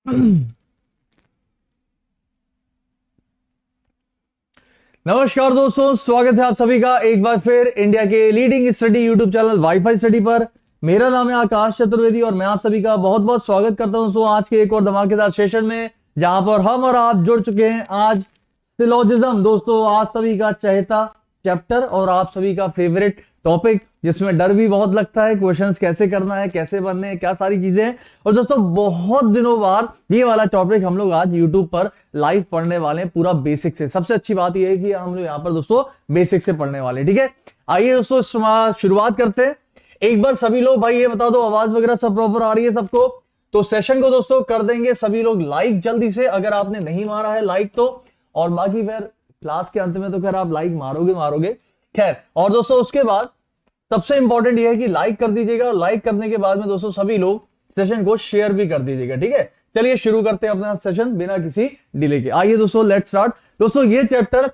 नमस्कार दोस्तों, स्वागत है आप सभी का एक बार फिर इंडिया के leading study YouTube channel wifi study पर। मेरा नाम है आकाश चतुर्वेदी और मैं आप सभी का बहुत बहुत स्वागत करता हूं दोस्तों आज के एक और धमाकेदार सेशन में, जहां पर हम और आप जुड़ चुके हैं आज सिलोजिज्म। दोस्तों आज सभी का चहेता चैप्टर और आप सभी का फेवरेट टॉपिक, जिसमें डर भी बहुत लगता है, क्वेश्चंस कैसे करना है, कैसे बनने हैं, क्या सारी चीजें हैं। और दोस्तों बहुत दिनों बाद ये वाला टॉपिक हम लोग आज यूट्यूब पर लाइव पढ़ने वाले हैं, पूरा बेसिक से। सबसे अच्छी बात यह है कि हम लोग यहाँ पर दोस्तों बेसिक से पढ़ने वाले, ठीक है। आइए दोस्तों शुरुआत करते हैं। एक बार सभी लोग भाई ये बता दो, आवाज वगैरह सब प्रॉपर आ रही है सबको? तो सेशन को दोस्तों कर देंगे सभी लोग लाइक जल्दी से, अगर आपने नहीं मारा है लाइक तो। और बाकी फिर क्लास के अंत में तो खैर आप लाइक मारोगे खैर। और दोस्तों उसके बाद सबसे इंपॉर्टेंट यह है कि लाइक कर दीजिएगा, और लाइक करने के बाद में दोस्तों सभी लोग सेशन को शेयर भी कर दीजिएगा, ठीक है। चलिए शुरू करते हैं अपना सेशन बिना किसी डिले के। आइए दोस्तों लेट्स स्टार्ट। दोस्तों ये चैप्टर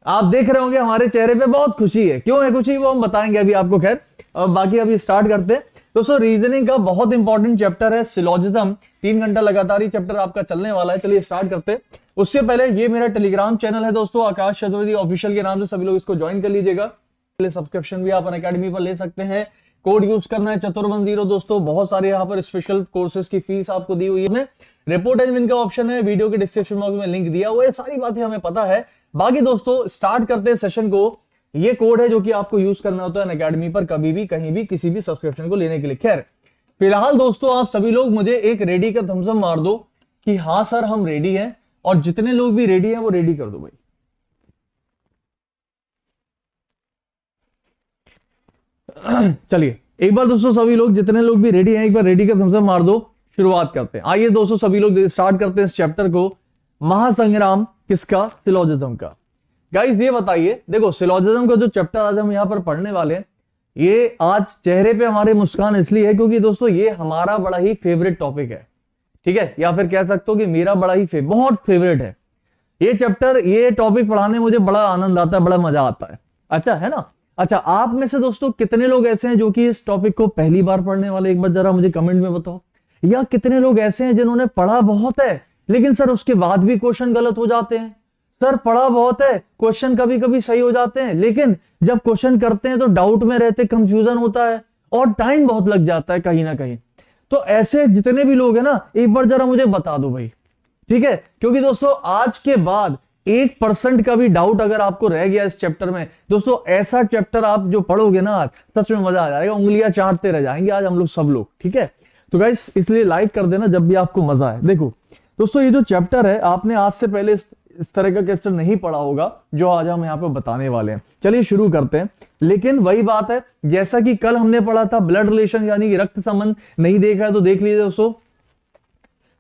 आप देख रहे होंगे हमारे चेहरे पे बहुत खुशी है, क्यों है खुशी वो हम बताएंगे अभी आपको। खैर बाकी अभी स्टार्ट करते हैं दोस्तों। रीजनिंग का बहुत इंपॉर्टेंट चैप्टर है सिलोजिज्म, 3 घंटा लगातार ये चैप्टर आपका चलने वाला है। चलिए स्टार्ट करते हैं। उससे पहले ये मेरा टेलीग्राम चैनल है दोस्तों, आकाश चतुर्वेदी ऑफिशियल के नाम से, सभी लोग इसको ज्वाइन कर लीजिएगा। सब्सक्रिप्शन भी आप अनअकैडमी पर ले सकते हैं। कोड यूज करना है चतुर10 दोस्तों। बहुत सारे यहाँ पर स्पेशल कोर्सेज की फीस आपको दी हुई है। रिपोर्ट एंड विन का ऑप्शन है, वीडियो के डिस्क्रिप्शन बॉक्स में लिंक दिया हुआ है। सारी बातें हमें पता है। बाकी दोस्तों स्टार्ट करते हैं सेशन को। ये कोड है जो कि आपको यूज करना होता है अनअकैडमी पर, कभी भी कहीं भी किसी भी सब्सक्रिप्शन को लेने के लिए। खैर फिलहाल दोस्तों आप सभी लोग मुझे एक रेडी का थम्स अप मार दो कि हाँ सर हम रेडी हैं, और जितने लोग भी रेडी हैं वो रेडी कर दो भाई। चलिए एक बार दोस्तों सभी लोग जितने लोग भी रेडी हैं एक बार रेडी का थम्स अप मार दो। शुरुआत करते हैं। आइए दोस्तों सभी लोग स्टार्ट करते हैं इस चैप्टर को। महासंग्राम किसका? सिलोजिज्म का। गाइस ये बताइए, देखो सिलोजिज्म का जो चैप्टर आज हम यहां पर पढ़ने वाले हैं, ये आज चेहरे पे हमारे मुस्कान इसलिए है क्योंकि दोस्तों ये हमारा बड़ा ही फेवरेट टॉपिक है, ठीक है। या फिर कह सकते हो कि मेरा बड़ा ही बहुत फेवरेट है ये चैप्टर। ये टॉपिक पढ़ाने में मुझे बड़ा आनंद आता है, बड़ा मजा आता है। अच्छा है ना। अच्छा आप में से दोस्तों कितने लोग ऐसे हैं जो कि इस टॉपिक को पहली बार पढ़ने वाले, एक बार जरा मुझे कमेंट में बताओ। या कितने लोग ऐसे हैं जिन्होंने पढ़ा बहुत है लेकिन सर उसके बाद भी क्वेश्चन गलत हो जाते हैं। सर पढ़ा बहुत है, क्वेश्चन कभी कभी सही हो जाते हैं, लेकिन जब क्वेश्चन करते हैं तो डाउट में रहते, कंफ्यूजन होता है और टाइम बहुत लग जाता है कहीं ना कहीं। तो ऐसे जितने भी लोग हैं ना, एक बार जरा मुझे बता दो भाई, ठीक है। क्योंकि दोस्तों आज के बाद 1% का भी डाउट अगर आपको रह गया इस चैप्टर में, दोस्तों ऐसा चैप्टर आप जो पढ़ोगे ना आज, सच में मजा आ जाएगा, उंगलियां चाटते रह जाएंगे आज हम लोग सब लोग, ठीक है। तो गाइस इसलिए लाइक कर देना जब भी आपको मजा आए। देखो दोस्तों ये जो चैप्टर है, आपने आज से पहले इस तरह का चैप्टर नहीं पढ़ा होगा जो आज हम यहाँ पे बताने वाले हैं। चलिए शुरू करते हैं। लेकिन वही बात है, जैसा कि कल हमने पढ़ा था ब्लड रिलेशन यानी कि रक्त संबंध, नहीं देखा है तो देख लीजिए दोस्तों।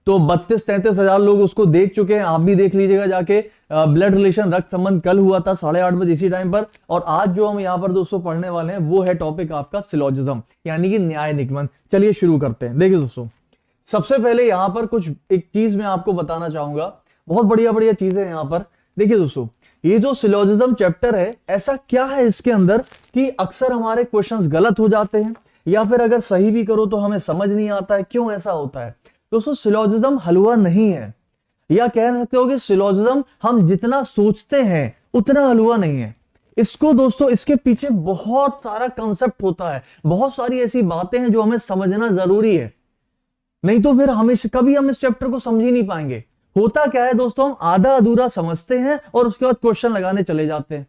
तो 32-33 हजार लोग उसको देख चुके हैं, आप भी देख लीजिएगा जाके। ब्लड रिलेशन रक्त संबंध कल हुआ था 8:30 बजे इसी टाइम पर। और आज जो हम यहाँ पर दोस्तों पढ़ने वाले हैं वो है टॉपिक आपका सिलोजिज्म यानी कि न्याय निगमन। चलिए शुरू करते हैं। देखिए दोस्तों सबसे पहले यहाँ पर कुछ एक चीज मैं आपको बताना चाहूंगा, बहुत बढ़िया बढ़िया चीजें यहाँ पर। देखिए दोस्तों ये जो सिलोजिज्म चैप्टर है, ऐसा क्या है इसके अंदर कि अक्सर हमारे क्वेश्चंस गलत हो जाते हैं, या फिर अगर सही भी करो तो हमें समझ नहीं आता है क्यों ऐसा होता है। दोस्तों सिलोजिज्म हलवा नहीं है, या कह सकते हो कि सिलोजिज्म हम जितना सोचते हैं उतना हलवा नहीं है। इसको दोस्तों इसके पीछे बहुत सारा कंसेप्ट होता है, बहुत सारी ऐसी बातें हैं जो हमें समझना जरूरी है, नहीं तो फिर हम कभी हम इस चैप्टर को समझ ही नहीं पाएंगे। होता क्या है दोस्तों, हम आधा अधूरा समझते हैं और उसके बाद क्वेश्चन लगाने चले जाते हैं।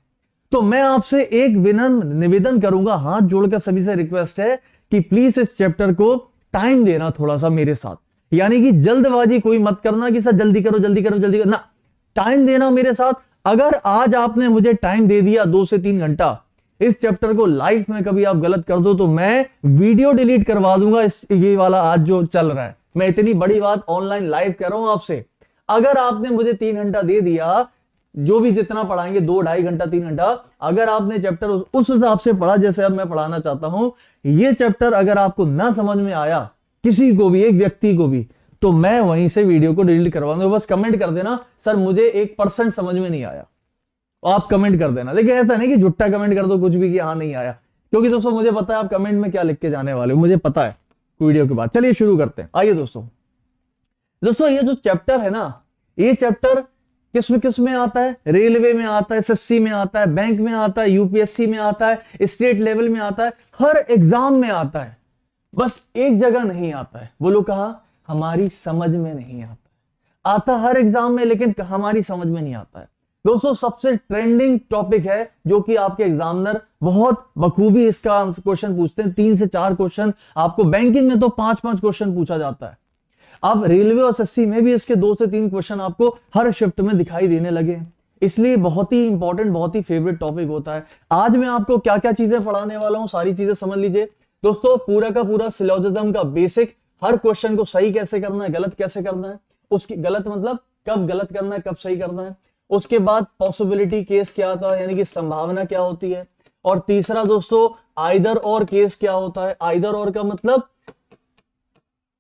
तो मैं आपसे एक विनम्र निवेदन करूंगा, हाथ जोड़कर सभी से रिक्वेस्ट है कि प्लीज इस चैप्टर को टाइम देना थोड़ा सा मेरे साथ, यानी कि जल्दबाजी कोई मत करना कि सर जल्दी करो जल्दी करो जल्दी करो ना, टाइम देना मेरे साथ। अगर आज आपने मुझे टाइम दे दिया 2 से 3 घंटा, इस चैप्टर को लाइफ में कभी आप गलत कर दो तो मैं वीडियो डिलीट करवा दूंगा। ये वाला आज जो चल रहा है, मैं इतनी बड़ी बात ऑनलाइन लाइव कर रहा हूं आपसे। अगर आपने मुझे 3 घंटा दे दिया, जो भी जितना पढ़ाएंगे 2-2.5 घंटा 3 घंटा, अगर आपने चैप्टर उस हिसाब से पढ़ा जैसे अब मैं पढ़ाना चाहता हूं, ये चैप्टर अगर आपको ना समझ में आया किसी को भी, एक व्यक्ति को भी, तो मैं वहीं से वीडियो को डिलीट करवा दूंगा। बस कमेंट कर देना सर मुझे 1% समझ में नहीं आया, आप कमेंट कर देना। लेकिन ऐसा नहीं कि झुट्टा कमेंट कर दो कुछ भी कि हाँ नहीं आया, क्योंकि दोस्तों मुझे पता है आप कमेंट में क्या लिख के जाने वाले हो, मुझे पता है वीडियो के बाद। चलिए शुरू करते हैं। आइए दोस्तों दोस्तों ये जो चैप्टर है ना, ये चैप्टर किस में आता है? रेलवे में आता है, एसएससी में आता है, बैंक में आता है, यूपीएससी में आता है, स्टेट लेवल में आता है, हर एग्जाम में आता है। बस एक जगह नहीं आता है, बोलो कहा? हमारी समझ में नहीं आता। आता हर एग्जाम में, लेकिन हमारी समझ में नहीं आता है। दोस्तों सबसे ट्रेंडिंग टॉपिक है जो कि आपके एग्जामिनर बहुत बखूबी इसका क्वेश्चन पूछते हैं। 3 से 4 क्वेश्चन आपको, बैंकिंग में तो 5-5 क्वेश्चन पूछा जाता है। अब रेलवे और एसएससी में भी इसके 2 से 3 क्वेश्चन आपको हर शिफ्ट में दिखाई देने लगे, इसलिए बहुत ही इंपॉर्टेंट, बहुत ही फेवरेट टॉपिक होता है। आज मैं आपको क्या क्या चीजें पढ़ाने वाला हूं, सारी चीजें समझ लीजिए। दोस्तों पूरा का पूरा सिलोजिज्म का बेसिक, हर क्वेश्चन को सही कैसे करना है, गलत कैसे करना है, उसकी गलत मतलब कब गलत करना है, कब सही करना है। उसके बाद पॉसिबिलिटी केस क्या होता है, यानी कि संभावना क्या होती है। और तीसरा दोस्तों आइदर और केस क्या होता है, आइदर और का मतलब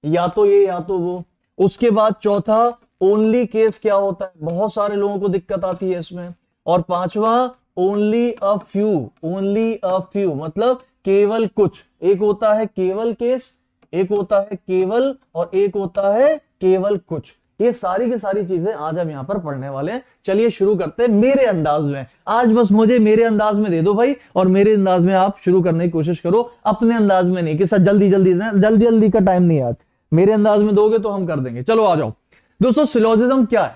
या तो ये या तो वो। उसके बाद चौथा ओनली केस क्या होता है, बहुत सारे लोगों को दिक्कत आती है इसमें। और पांचवा only a few, only a few मतलब केवल कुछ। एक होता है केवल केस, एक होता है केवल, और एक होता है केवल कुछ। ये सारी की सारी चीजें आज हम यहां पर पढ़ने वाले हैं। चलिए शुरू करते हैं मेरे अंदाज में। आज बस मुझे मेरे अंदाज में दे दो भाई, और मेरे अंदाज में आप शुरू करने की कोशिश करो, अपने अंदाज में नहीं कि सर जल्दी जल्दी का टाइम नहीं है आज। मेरे अंदाज में दोगे तो हम कर देंगे। चलो आ जाओ दोस्तों। सिलोजिज्म क्या है?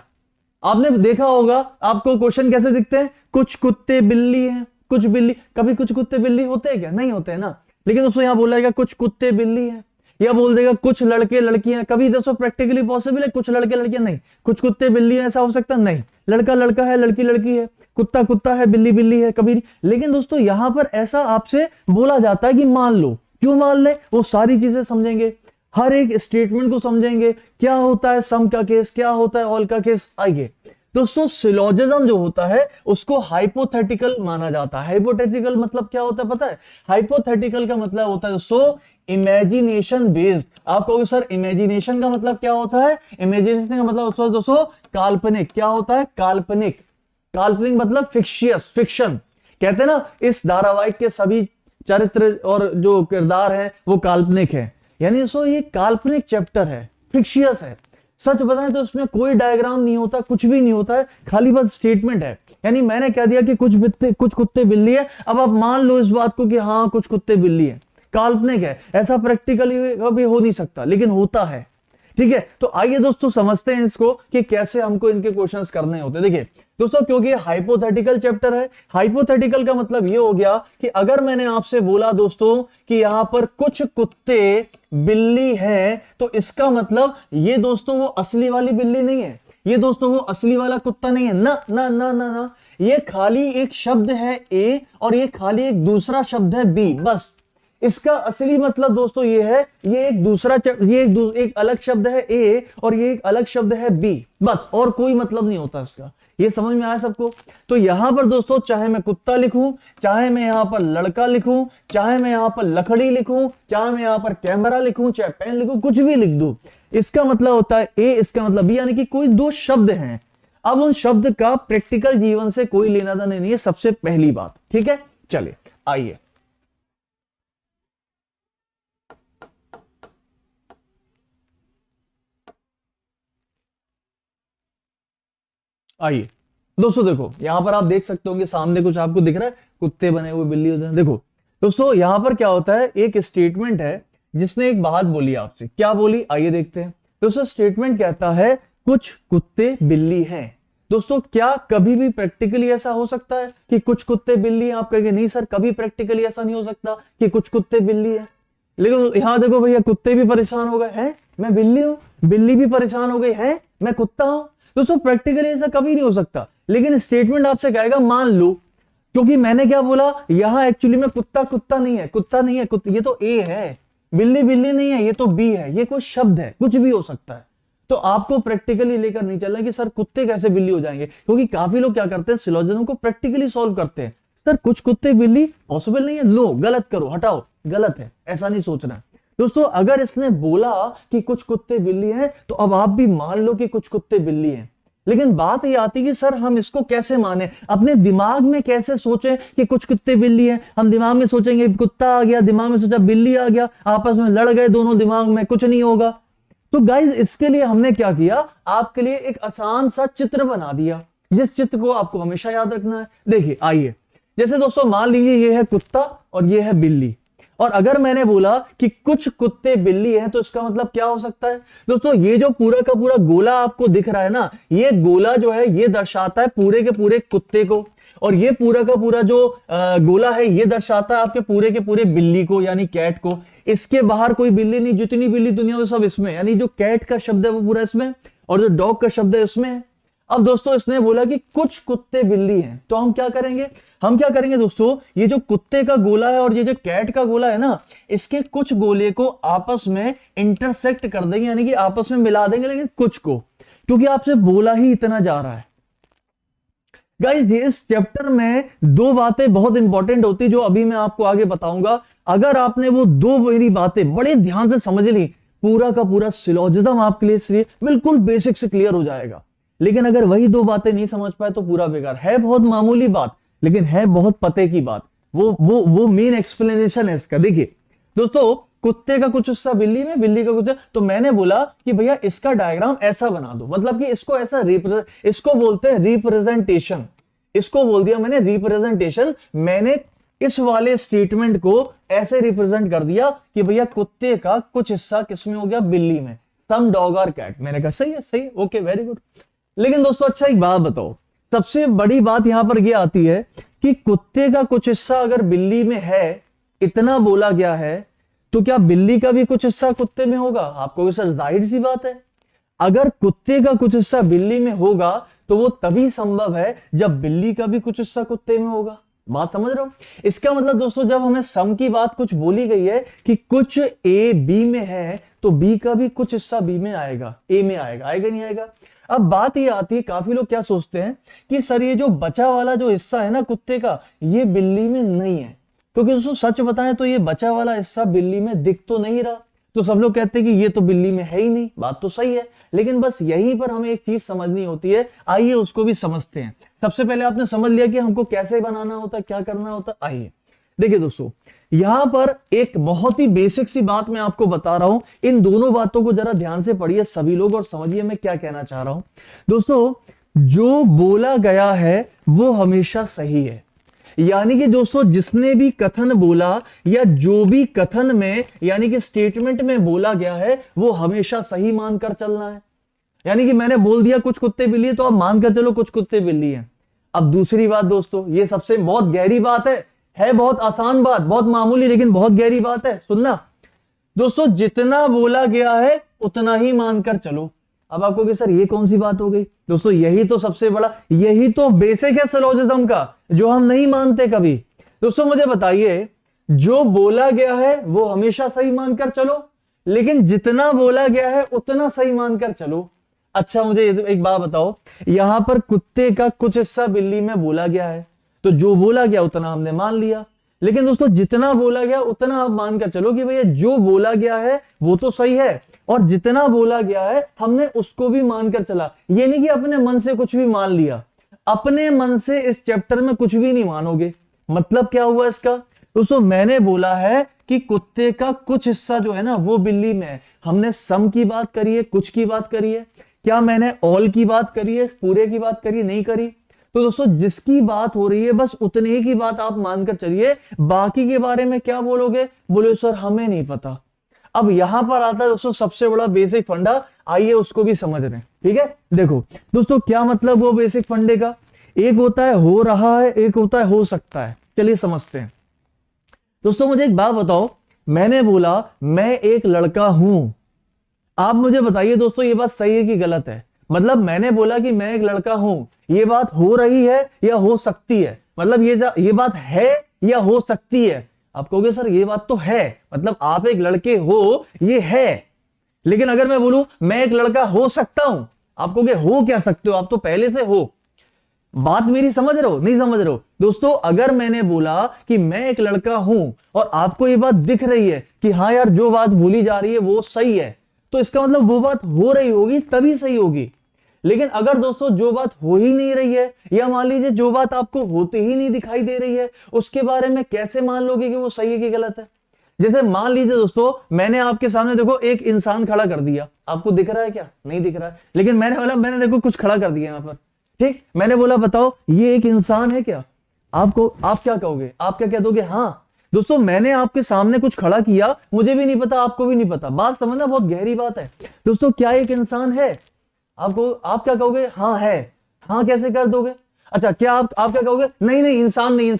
आपने देखा होगा, आपको क्वेश्चन कैसे दिखते हैं, कुछ कुत्ते बिल्ली हैं, कुछ बिल्ली। कभी कुछ कुत्ते बिल्ली होते हैं क्या? नहीं होते हैं ना। लेकिन दोस्तों यहां बोला है कुछ कुत्ते बिल्ली हैं, या बोल देगा कुछ लड़के लड़कियां। कभी दोस्तों प्रैक्टिकली पॉसिबल है कुछ लड़के लड़कियां? नहीं। कुछ कुत्ते बिल्ली है, ऐसा हो सकता नहीं। लड़का लड़का है, लड़की लड़की है, कुत्ता कुत्ता है, बिल्ली बिल्ली है, कभी नहीं। लेकिन दोस्तों यहां पर ऐसा आपसे बोला जाता है कि मान लो। क्यों मान ले? वो सारी चीजें समझेंगे, हर एक स्टेटमेंट को समझेंगे। क्या होता है सम का केस, क्या होता है ऑल का केस। आइए दोस्तों, सिलोजिज्म जो होता है उसको हाइपोथेटिकल माना जाता है। हाइपोथेटिकल मतलब क्या होता है पता है? हाइपोथेटिकल का मतलब होता है दोस्तों इमेजिनेशन बेस्ड। आप कहोगे सर इमेजिनेशन का मतलब क्या होता है? इमेजिनेशन का मतलब दोस्तों काल्पनिक। क्या होता है? काल्पनिक। काल्पनिक मतलब फिक्शियस, फिक्शन। कहते हैं ना इस धारावाहिक के सभी चरित्र और जो किरदार है वो काल्पनिक है। यानी दोस्तों ये काल्पनिक चैप्टर है, फिक्शियस है। सच बताएं तो उसमें कोई डायग्राम नहीं होता, कुछ भी नहीं होता है, खाली बस स्टेटमेंट है। यानी मैंने कह दिया कि कुछ कुत्ते बिल्ली है, अब आप मान लो इस बात को कि हाँ कुछ कुत्ते बिल्ली है। काल्पनिक है, ऐसा प्रैक्टिकली कभी हो नहीं सकता, लेकिन होता है। ठीक है, तो आइए दोस्तों समझते हैं इसको कि कैसे हमको इनके क्वेश्चंस करने होते हैं। देखिए दोस्तों, क्योंकि ये हाइपोथेटिकल चैप्टर है, हाइपोथेटिकल का मतलब ये हो गया कि अगर मैंने आपसे बोला दोस्तों कि यहां पर कुछ कुत्ते बिल्ली है, तो इसका मतलब ये दोस्तों वो असली वाली बिल्ली नहीं है, ये दोस्तों वो असली वाला कुत्ता नहीं है। ना ना ना ना ना, ये खाली एक शब्द है ए, और ये खाली एक दूसरा शब्द है बी, बस। इसका असली मतलब दोस्तों ये है, ये एक दूसरा एक अलग शब्द है ए, और ये एक अलग शब्द है बी, बस। और कोई मतलब नहीं होता इसका। ये समझ में आया सबको? तो यहां पर दोस्तों चाहे मैं कुत्ता लिखूं, चाहे मैं यहां पर लड़का लिखूं, चाहे मैं यहां पर लकड़ी लिखूं, चाहे मैं यहां पर कैमरा लिखूं, चाहे पेन लिखूं, कुछ भी लिख दूं, इसका मतलब होता है ए, इसका मतलब बी। यानी कि कोई 2 शब्द हैं। अब उन शब्द का प्रैक्टिकल जीवन से कोई लेना देना नहीं है, सबसे पहली बात। ठीक है, चलिए आइए। आइए दोस्तों, देखो यहां पर आप देख सकते होंगे सामने कुछ आपको दिख रहा है, कुत्ते बने हुए, बिल्ली होते हैं। देखो दोस्तों यहां पर क्या होता है, एक स्टेटमेंट है जिसने एक बात बोली आपसे। क्या बोली? आइए देखते हैं। दोस्तों स्टेटमेंट कहता है कुछ कुत्ते बिल्ली हैं। दोस्तों क्या कभी भी प्रैक्टिकली ऐसा हो सकता है कि कुछ कुत्ते बिल्ली हैं? आप कहेंगे नहीं सर, कभी प्रैक्टिकली ऐसा नहीं हो सकता कि कुछ कुत्ते बिल्ली है। लेकिन यहां देखो भैया, कुत्ते भी परेशान हो गए हैं, मैं बिल्ली हूं, बिल्ली भी परेशान हो गई है, मैं कुत्ता हूं। दोस्तों प्रैक्टिकली ऐसा कभी नहीं हो सकता, लेकिन स्टेटमेंट आपसे कहेगा मान लो। क्योंकि मैंने क्या बोला, यहां एक्चुअली में कुत्ता कुत्ता नहीं है, कुत्ता नहीं है, ये तो ए है, बिल्ली बिल्ली नहीं है, ये तो बी है, ये कोई शब्द है, कुछ भी हो सकता है। तो आपको प्रैक्टिकली लेकर नहीं चलना कि सर कुत्ते कैसे बिल्ली हो जाएंगे, क्योंकि काफी लोग क्या करते हैं, सिलोजिज्म को प्रैक्टिकली सॉल्व करते हैं। सर कुछ कुत्ते बिल्ली पॉसिबल नहीं है, नो, गलत करो, हटाओ, गलत है, ऐसा नहीं सोचना। दोस्तों अगर इसने बोला कि कुछ कुत्ते बिल्ली हैं, तो अब आप भी मान लो कि कुछ कुत्ते बिल्ली हैं। लेकिन बात ये आती कि सर हम इसको कैसे माने, अपने दिमाग में कैसे सोचें कि कुछ कुत्ते बिल्ली हैं। हम दिमाग में सोचेंगे कुत्ता आ गया, दिमाग में सोचा बिल्ली आ गया, आपस में लड़ गए दोनों, दिमाग में कुछ नहीं होगा। तो गाइज इसके लिए हमने क्या किया, आपके लिए एक आसान सा चित्र बना दिया, जिस चित्र को आपको हमेशा याद रखना है। देखिए आइए, जैसे दोस्तों मान लीजिए ये है कुत्ता और ये है बिल्ली, और अगर मैंने बोला कि कुछ कुत्ते बिल्ली हैं, तो इसका मतलब क्या हो सकता है दोस्तों, ये जो पूरा का पूरा गोला आपको दिख रहा है ना, ये गोला जो है ये दर्शाता है पूरे के पूरे कुत्ते को, और ये पूरा का पूरा जो गोला है ये दर्शाता है आपके पूरे के पूरे बिल्ली को, यानी कैट को। इसके बाहर कोई बिल्ली नहीं, जितनी बिल्ली दुनिया में सब इसमें, यानी जो कैट का शब्द है वो पूरा इसमें, और जो डॉग का शब्द है इसमें है। अब दोस्तों इसने बोला कि कुछ कुत्ते बिल्ली हैं, तो हम क्या करेंगे दोस्तों, ये जो कुत्ते का गोला है और ये जो कैट का गोला है ना, इसके कुछ गोले को आपस में इंटरसेक्ट कर देंगे, यानी कि आपस में मिला देंगे, लेकिन कुछ को, क्योंकि आपसे बोला ही इतना जा रहा है। गाइस इस चैप्टर में दो बातें बहुत इंपॉर्टेंट होती, जो अभी मैं आपको आगे बताऊंगा। अगर आपने वो दो मेरी बातें बड़े ध्यान से समझ ली, पूरा का पूरा सिलोजिज्म आपके लिए बिल्कुल बेसिक से क्लियर हो जाएगा। लेकिन अगर वही दो बातें नहीं समझ पाए तो पूरा बेकार है। बहुत मामूली बात, लेकिन है बहुत पते की बात। वो मेन एक्सप्लेनेशन है इसका। देखिए दोस्तों, कुत्ते का कुछ हिस्सा बिल्ली में, बिल्ली का कुछ, तो मैंने बोला कि भैया इसका डायग्राम ऐसा बना दो, मतलब कि इसको ऐसा इसको बोलते हैं रिप्रेजेंटेशन। इसको बोल दिया मैंने रिप्रेजेंटेशन। मैंने इस वाले स्टेटमेंट को ऐसे रिप्रेजेंट कर दिया कि भैया कुत्ते का कुछ हिस्सा किसमें हो गया, बिल्ली में, सम डॉग और कैट। मैंने कहा सही है, ओके, वेरी गुड। लेकिन दोस्तों अच्छा एक बात बताओ, सबसे बड़ी बात यहां पर यह आती है कि कुत्ते का कुछ हिस्सा अगर बिल्ली में है, इतना बोला गया है, तो क्या बिल्ली का भी कुछ हिस्सा कुत्ते में होगा? आपको सर जाहिर सी बात है, अगर कुत्ते का कुछ हिस्सा बिल्ली में होगा तो वो तभी संभव है जब बिल्ली का भी कुछ हिस्सा कुत्ते में होगा। बात समझ रहे हो? इसका मतलब दोस्तों, जब हमें सम की बात कुछ बोली गई है कि कुछ ए बी में है, तो बी का भी कुछ हिस्सा बी में आएगा, ए में आएगा नहीं आएगा? अब बात ये आती है, काफी लोग क्या सोचते हैं कि सर ये जो बचा वाला जो हिस्सा है ना कुत्ते का, ये बिल्ली में नहीं है। क्योंकि दोस्तों सच बताएं तो ये बचा वाला हिस्सा बिल्ली में दिख तो नहीं रहा, तो सब लोग कहते हैं कि ये तो बिल्ली में है ही नहीं। बात तो सही है, लेकिन बस यहीं पर हमें एक चीज समझनी होती है। आइए उसको भी समझते हैं। सबसे पहले आपने समझ लिया कि हमको कैसे बनाना होता है, क्या करना होता है। आइए देखिए दोस्तों, यहां पर एक बहुत ही बेसिक सी बात मैं आपको बता रहा हूं। इन दोनों बातों को जरा ध्यान से पढ़िए सभी लोग और समझिए मैं क्या कहना चाह रहा हूं। दोस्तों जो बोला गया है वो हमेशा सही है, यानी कि दोस्तों जिसने भी कथन बोला या जो भी कथन में यानी कि स्टेटमेंट में बोला गया है वो हमेशा सही मानकर चलना है। यानी कि मैंने बोल दिया कुछ कुत्ते बिल्ली है, तो आप मानकर चलो कुछ कुत्ते बिल्ली हैं। अब दूसरी बात दोस्तों, ये सबसे बहुत गहरी बात है बहुत आसान बात, बहुत मामूली, लेकिन बहुत गहरी बात है। सुनना दोस्तों, जितना बोला गया है उतना ही मानकर चलो। अब आपको कि सर ये कौन सी बात हो गई? दोस्तों यही तो सबसे बड़ा, यही तो बेसिक है सिलोजिज्म का, जो हम नहीं मानते कभी। दोस्तों मुझे बताइए, जो बोला गया है वो हमेशा सही मानकर चलो, लेकिन जितना बोला गया है उतना सही मानकर चलो। अच्छा मुझे एक बात बताओ, यहां पर कुत्ते का कुछ हिस्सा बिल्ली में बोला गया है, तो जो बोला गया उतना हमने मान लिया। लेकिन दोस्तों जितना बोला गया उतना आप मानकर चलो कि भैया जो बोला गया है वो तो सही है, और जितना बोला गया है हमने उसको भी मानकर चला। ये नहीं कि अपने मन से कुछ भी मान लिया, अपने मन से इस चैप्टर में कुछ भी नहीं मानोगे। मतलब क्या हुआ इसका? दोस्तों मैंने बोला है कि कुत्ते का कुछ हिस्सा जो है ना वो बिल्ली में है। हमने सम की बात करी है, कुछ की बात करी है, क्या मैंने ऑल की बात करी है, पूरे की बात करी? नहीं करी। तो दोस्तों जिसकी बात हो रही है बस उतने ही की बात आप मानकर चलिए, बाकी के बारे में क्या बोलोगे? बोले सर हमें नहीं पता। अब यहां पर आता है दोस्तों सबसे बड़ा बेसिक फंडा, आइए उसको भी समझ रहे हैं। ठीक है, देखो दोस्तों क्या मतलब वो बेसिक फंडे का, एक होता है हो रहा है, एक होता है हो सकता है। चलिए समझते हैं। दोस्तों मुझे एक बात बताओ, मैंने बोला मैं एक लड़का हूं, आप मुझे बताइए दोस्तों ये बात सही है कि गलत है? मतलब मैंने बोला कि मैं एक लड़का हूं, ये बात हो रही है या हो सकती है? मतलब ये बात है या हो सकती है? आप कहोगे सर ये बात तो है, मतलब आप एक लड़के हो ये है। लेकिन अगर मैं बोलूं मैं एक लड़का हो सकता हूं, आप कहोगे हो क्या सकते हो, आप तो पहले से हो। बात मेरी समझ रहे हो नहीं समझ रहे हो? दोस्तों अगर मैंने बोला कि मैं एक लड़का हूं और आपको ये बात दिख रही है कि हाँ यार जो बात बोली जा रही है वो सही है, तो इसका मतलब वो बात हो रही होगी तभी सही होगी। लेकिन अगर दोस्तों जो बात हो ही नहीं रही है, या मान लीजिए जो बात आपको होते ही नहीं दिखाई दे रही है, उसके बारे में कैसे मान लोगे कि वो सही है कि गलत है? जैसे मान लीजिए दोस्तों, मैंने आपके सामने देखो एक इंसान खड़ा कर दिया, आपको दिख रहा है क्या? नहीं दिख रहा है, लेकिन मैंने देखो कुछ खड़ा कर दिया यहां पर, ठीक, मैंने बोला बताओ ये एक इंसान है क्या? आप क्या कहोगे? आप क्या कह दोगे? हाँ। दोस्तों मैंने आपके सामने कुछ खड़ा किया, मुझे भी नहीं पता, आपको भी नहीं पता, बात समझना, बहुत गहरी बात है दोस्तों। क्या एक इंसान है? आप क्या कहोगे? हाँ है। हाँ कैसे कर दोगे? अच्छा, क्या आप क्या कहोगे? नहीं नहीं, इंसान नहीं,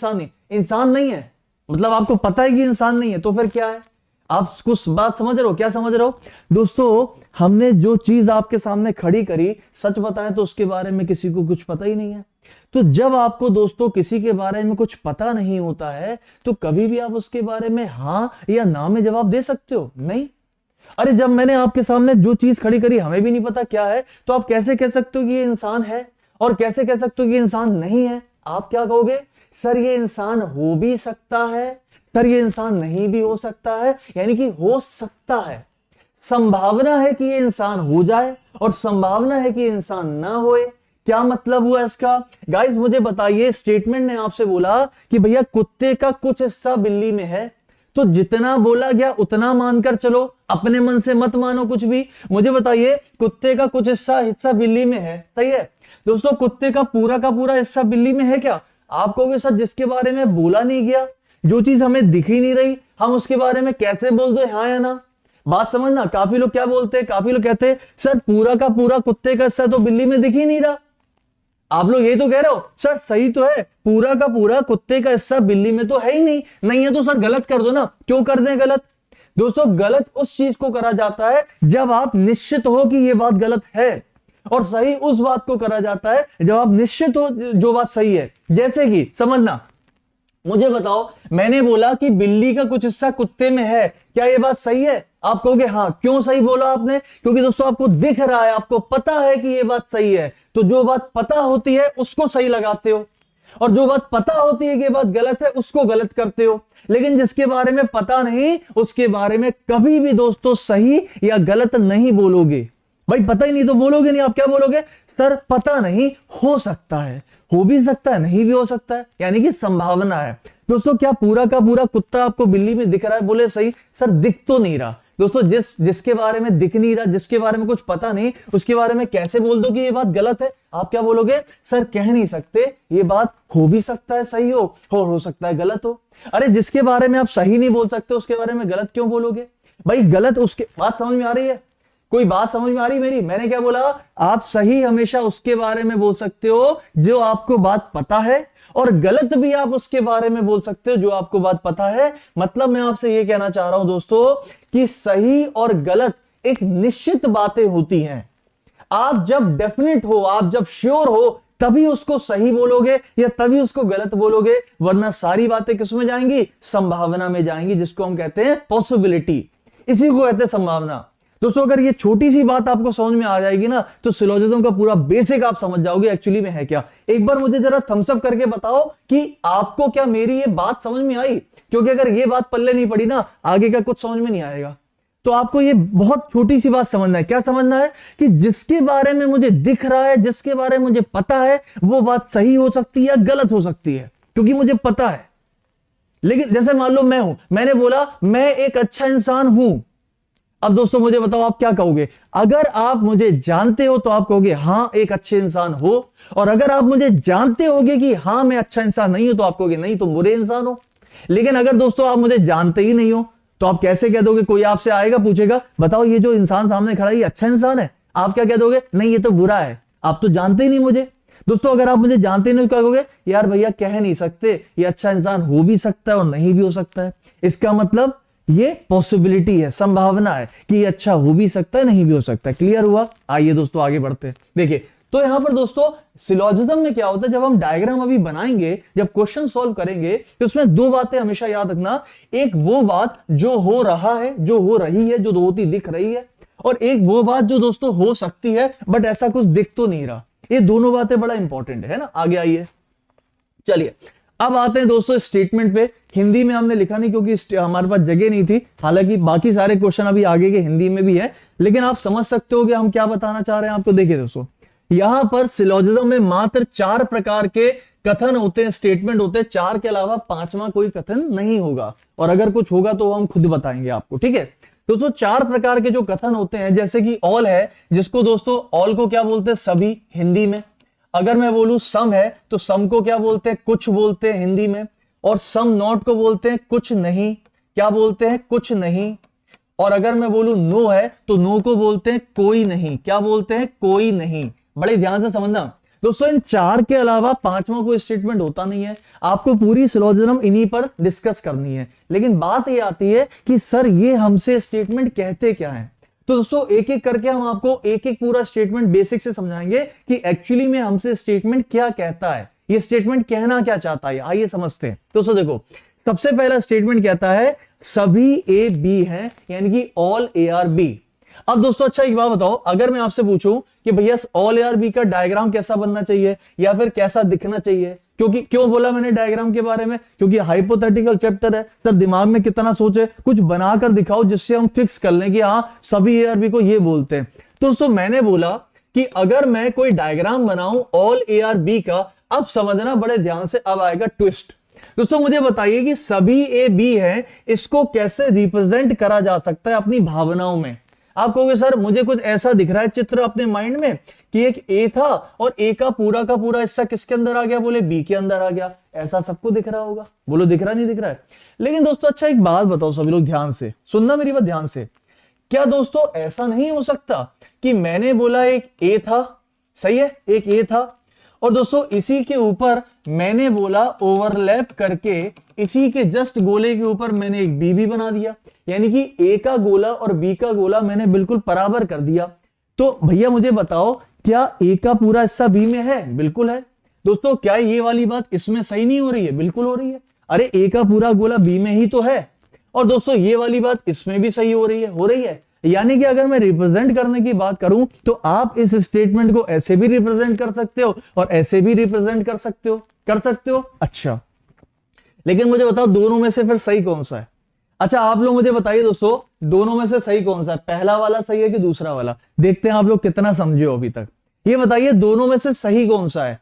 इंसान नहीं है, मतलब आपको पता है कि इंसान नहीं है, तो फिर क्या है? आप कुछ बात समझ रहे हो? क्या समझ रहे हो दोस्तों? हमने जो चीज आपके सामने खड़ी करी, सच बताएं तो उसके बारे में किसी को कुछ पता ही नहीं है। तो जब आपको दोस्तों किसी के बारे में कुछ पता नहीं होता है, तो कभी भी आप उसके बारे में हाँ या ना में जवाब दे सकते हो? नहीं। अरे जब मैंने आपके सामने जो चीज खड़ी करी, हमें भी नहीं पता क्या है, तो आप कैसे कह सकते हो कि ये इंसान है, और कैसे कह सकते हो कि इंसान नहीं है? आप क्या कहोगे? सर ये इंसान हो भी सकता है, सर ये इंसान नहीं भी हो सकता है, यानी कि हो सकता है, संभावना है कि ये इंसान हो जाए और संभावना है कि इंसान ना होए। क्या मतलब हुआ इसका? गाइस मुझे बताइए, स्टेटमेंट ने आपसे बोला कि भैया कुत्ते का कुछ हिस्सा बिल्ली में है, तो जितना बोला गया उतना मानकर चलो, अपने मन से मत मानो कुछ भी। मुझे बताइए, कुत्ते का कुछ हिस्सा बिल्ली में है, सही है दोस्तों? कुत्ते का पूरा हिस्सा बिल्ली में है क्या? आप कहोगे सर जिसके बारे में बोला नहीं गया, जो चीज हमें दिख ही नहीं रही, हम उसके बारे में कैसे बोल दो हाँ या ना? बात समझना। काफी लोग क्या बोलते हैं, काफी लोग कहते हैं सर पूरा का पूरा कुत्ते का हिस्सा तो बिल्ली में दिख ही नहीं रहा। आप लोग ये तो कह रहे हो सर सही तो है, पूरा का पूरा कुत्ते का हिस्सा बिल्ली में तो है ही नहीं, नहीं है तो सर गलत कर दो ना। क्यों कर दें गलत? दोस्तों गलत उस चीज को करा जाता है जब आप निश्चित हो कि यह बात गलत है, और सही उस बात को करा जाता है जब आप निश्चित हो जो बात सही है। जैसे कि समझना, मुझे बताओ मैंने बोला कि बिल्ली का कुछ हिस्सा कुत्ते में है, क्या यह बात सही है? आप कहोगे हाँ। क्यों सही बोला आपने? क्योंकि दोस्तों आपको दिख रहा है, आपको पता है कि यह बात सही है, तो जो बात पता होती है उसको सही लगाते हो, और जो बात पता होती है कि बात गलत है उसको गलत करते हो। लेकिन जिसके बारे में पता नहीं, उसके बारे में कभी भी दोस्तों सही या गलत नहीं बोलोगे। भाई पता ही नहीं तो बोलोगे नहीं, आप क्या बोलोगे? सर पता नहीं, हो सकता है, हो भी सकता है, नहीं भी हो सकता है, यानी कि संभावना है। दोस्तों क्या पूरा का पूरा कुत्ता आपको बिल्ली में दिख रहा है? बोले सही। सर दिख तो नहीं रहा। दोस्तों जिसके बारे में दिख नहीं रहा, जिसके बारे में कुछ पता नहीं, उसके बारे में कैसे बोल दो कि ये बात गलत है? आप क्या बोलोगे? सर कह नहीं सकते, ये बात हो भी सकता है सही हो सकता है गलत हो। अरे जिसके बारे में आप सही नहीं बोल सकते उसके बारे में गलत क्यों बोलोगे? भाई गलत उसके, बात समझ में आ रही है? कोई बात समझ में आ रही मेरी? मैंने क्या बोला? आप सही हमेशा उसके बारे में बोल सकते हो जो आपको बात पता है, और गलत भी आप उसके बारे में बोल सकते हो जो आपको बात पता है। मतलब मैं आपसे यह कहना चाह रहा हूं दोस्तों कि सही और गलत एक निश्चित बातें होती हैं। आप जब डेफिनेट हो, आप जब श्योर हो, तभी उसको सही बोलोगे या तभी उसको गलत बोलोगे, वरना सारी बातें किस में जाएंगी? संभावना में जाएंगी, जिसको हम कहते हैं पॉसिबिलिटी। इसी को कहते हैं संभावना। दोस्तों अगर ये छोटी सी बात आपको समझ में आ जाएगी ना, तो सिलोजिज्म का पूरा बेसिक आप समझ जाओगे एक्चुअली में है क्या। एक बार मुझे जरा थम्स अप करके बताओ कि आपको क्या मेरी ये बात समझ में आई, क्योंकि अगर ये बात पल्ले नहीं पड़ी ना, आगे का कुछ समझ में नहीं आएगा। तो आपको ये बहुत छोटी सी बात समझना है। क्या समझना है? कि जिसके बारे में मुझे दिख रहा है, जिसके बारे में मुझे पता है, वो बात सही हो सकती है या गलत हो सकती है, क्योंकि मुझे पता है। लेकिन जैसे मान लो मैं हूं, मैंने बोला मैं एक अच्छा इंसान हूं। अब दोस्तों मुझे बताओ आप क्या कहोगे? अगर आप मुझे जानते हो तो आप कहोगे हां एक अच्छे इंसान हो, और अगर आप मुझे जानते होगे कि हां मैं अच्छा इंसान नहीं हूं तो आप कहोगे नहीं तुम बुरे इंसान हो। लेकिन अगर दोस्तों आप मुझे जानते ही नहीं हो तो आप कैसे कह दोगे? कोई आपसे आएगा पूछेगा बताओ ये जो इंसान सामने खड़ा है ये अच्छा इंसान है, आप क्या कह दोगे? नहीं ये तो बुरा है, आप तो जानते ही नहीं मुझे। दोस्तों अगर आप मुझे जानते ही नहीं तो क्या कहोगे? यार भैया कह नहीं सकते, ये अच्छा इंसान हो भी सकता है और नहीं भी हो सकता है। इसका मतलब ये पॉसिबिलिटी है, संभावना है कि ये अच्छा हो भी सकता है, नहीं भी हो सकता है। क्लियर हुआ? आइए दोस्तों आगे बढ़ते हैं। देखिए तो यहां पर दोस्तों सिलोजिज्म में क्या होता है, जब हम डायग्राम अभी बनाएंगे, जब क्वेश्चन सॉल्व करेंगे, तो उसमें दो बातें हमेशा याद रखना। एक वो बात जो हो रहा है, जो हो रही है, जो होती दिख रही है, और एक वो बात जो दोस्तों हो सकती है बट ऐसा कुछ दिख तो नहीं रहा। ये दोनों बातें बड़ा इंपॉर्टेंट है ना। आगे आइए, चलिए अब आते हैं दोस्तों स्टेटमेंट पे। हिंदी में हमने लिखा नहीं क्योंकि हमारे पास जगह नहीं थी, हालांकि बाकी सारे क्वेश्चन अभी आगे के हिंदी में भी है, लेकिन आप समझ सकते हो कि हम क्या बताना चाह रहे हैं आपको। देखिए दोस्तों यहां पर सिलोजिज्म में मात्र 4 प्रकार के कथन होते हैं, स्टेटमेंट होते हैं, 4 के अलावा 5वां कोई कथन नहीं होगा, और अगर कुछ होगा तो हम खुद बताएंगे आपको, ठीक है। दोस्तों 4 प्रकार के जो कथन होते हैं, जैसे कि ऑल है, जिसको दोस्तों ऑल को क्या बोलते हैं, सभी हिंदी में। अगर मैं बोलूं सम है तो सम को क्या बोलते हैं, कुछ बोलते हैं हिंदी में। और सम नॉट को बोलते हैं कुछ नहीं, क्या बोलते हैं, कुछ नहीं। और अगर मैं बोलूं नो है तो नो को बोलते हैं कोई नहीं, क्या बोलते हैं, कोई नहीं। बड़े ध्यान से समझना दोस्तों, इन 4 के अलावा 5वां कोई स्टेटमेंट होता नहीं है। आपको पूरी सिलोजिज्म इन्हीं पर डिस्कस करनी है। लेकिन बात ये आती है कि सर ये हमसे स्टेटमेंट कहते क्या है। तो दोस्तों एक एक करके हम आपको एक एक पूरा स्टेटमेंट बेसिक से समझाएंगे कि एक्चुअली में हमसे स्टेटमेंट क्या कहता है, ये स्टेटमेंट कहना क्या चाहता है। आइए समझते हैं। दोस्तों देखो, सबसे पहला स्टेटमेंट कहता है सभी ए बी है, यानी कि ऑल ए आर बी। अब दोस्तों अच्छा एक बात बताओ, अगर मैं आपसे पूछूं कि भैया ऑल ए आर बी का डायग्राम कैसा बनना चाहिए या फिर कैसा दिखना चाहिए, क्योंकि क्यों बोला मैंने डायग्राम के बारे में, क्योंकि हाइपोथेटिकल चैप्टर है। सर दिमाग में कितना सोचे, कुछ बनाकर दिखाओ जिससे हम फिक्स कर लें कि हाँ सभी ए आर बी को ये बोलते हैं। तो दोस्तों मैंने बोला कि अगर मैं कोई डायग्राम बनाऊं ऑल ए आर बी का, अब समझना बड़े ध्यान से, अब आएगा ट्विस्ट। दोस्तों मुझे बताइए कि सभी ए बी है, इसको कैसे रिप्रेजेंट करा जा सकता है अपनी भावनाओं में। आप कहोगे सर मुझे कुछ ऐसा दिख रहा है चित्र अपने माइंड में कि एक ए था और ए का पूरा हिस्सा किसके अंदर आ गया, बोले बी के अंदर आ गया। ऐसा सबको दिख रहा होगा, बोलो दिख रहा नहीं दिख रहा है। लेकिन दोस्तों अच्छा एक बात बताओ, सभी लोग ध्यान से सुनना मेरी बात ध्यान से। क्या दोस्तों ऐसा नहीं हो सकता कि मैंने बोला एक ए था, सही है, एक ए था, और दोस्तों इसी के ऊपर मैंने बोला ओवरलैप करके इसी के जस्ट गोले के ऊपर मैंने एक बी भी बना दिया, यानी कि ए का गोला और बी का गोला मैंने बिल्कुल बराबर कर दिया। तो भैया मुझे बताओ क्या ए का पूरा हिस्सा बी में है, बिल्कुल है। दोस्तों क्या ये वाली बात इसमें सही नहीं हो रही है, बिल्कुल हो रही है। अरे ए का पूरा गोला बी में ही तो है। और दोस्तों ये वाली बात इसमें भी सही हो रही है, हो रही है। यानी कि अगर मैं रिप्रेजेंट करने की बात करूं तो आप इस स्टेटमेंट को ऐसे भी रिप्रेजेंट कर सकते हो और ऐसे भी रिप्रेजेंट कर सकते हो, कर सकते हो। अच्छा लेकिन मुझे बताओ दोनों में से फिर सही कौन सा है। अच्छा आप लोग मुझे बताइए दोस्तों, दोनों में से सही कौन सा है, पहला वाला सही है कि दूसरा वाला। देखते हैं आप लोग कितना समझे हो अभी तक। ये बताइए दोनों में से सही कौन सा है।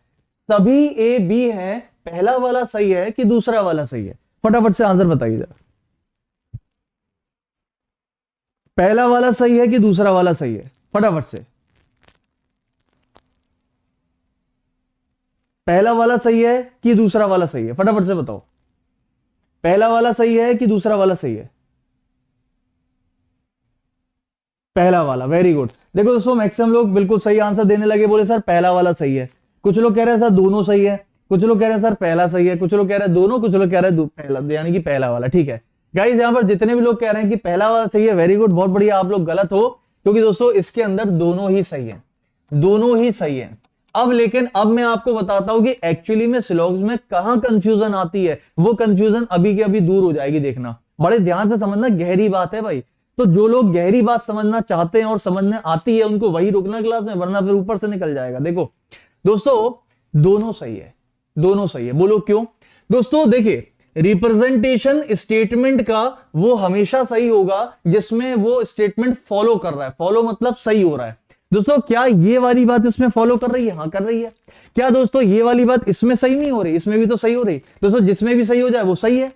सभी ए बी है, पहला वाला सही है कि दूसरा वाला सही है, फटाफट से आंसर बताइए जरा। पहला वाला सही है कि दूसरा वाला सही है, फटाफट से। पहला वाला सही है कि दूसरा वाला सही है, फटाफट से बताओ। पहला वाला सही है कि दूसरा वाला सही है। पहला वाला, वेरी गुड। देखो दोस्तों मैक्सिमम लोग बिल्कुल सही आंसर देने लगे, बोले सर पहला वाला सही है। कुछ लोग कह रहे हैं सर दोनों सही है, कुछ लोग कह रहे हैं सर पहला सही है, कुछ लोग कह रहे हैं दोनों, कुछ लोग कह रहे हैं पहला, यानी कि पहला वाला। ठीक है गाइस, यहां पर जितने भी लोग कह रहे हैं कि पहला वाला सही है, वेरी गुड, बहुत बढ़िया। आप लोग गलत हो, क्योंकि दोस्तों इसके अंदर दोनों ही सही है, दोनों ही सही है। अब लेकिन अब मैं आपको बताता हूं कि एक्चुअली में सिलॉग्स में कहां कंफ्यूजन आती है। वो कंफ्यूजन अभी के अभी दूर हो जाएगी, देखना। बड़े ध्यान से समझना, गहरी बात है भाई। तो जो लोग गहरी बात समझना चाहते हैं और समझने आती है उनको वही रुकना क्लास में, वरना फिर ऊपर से निकल जाएगा। देखो दोस्तों दोनों सही है, दोनों सही है। बोलो क्यों। दोस्तों देखिए रिप्रेजेंटेशन स्टेटमेंट का वो हमेशा सही होगा जिसमें वो स्टेटमेंट फॉलो कर रहा है। फॉलो मतलब सही हो रहा है। दोस्तों क्या ये वाली बात इसमें फॉलो कर रही है, हाँ कर रही है। क्या दोस्तों ये वाली बात इसमें सही नहीं हो रही, इसमें भी तो सही हो रही। दोस्तों जिसमें भी सही हो जाए वो सही है।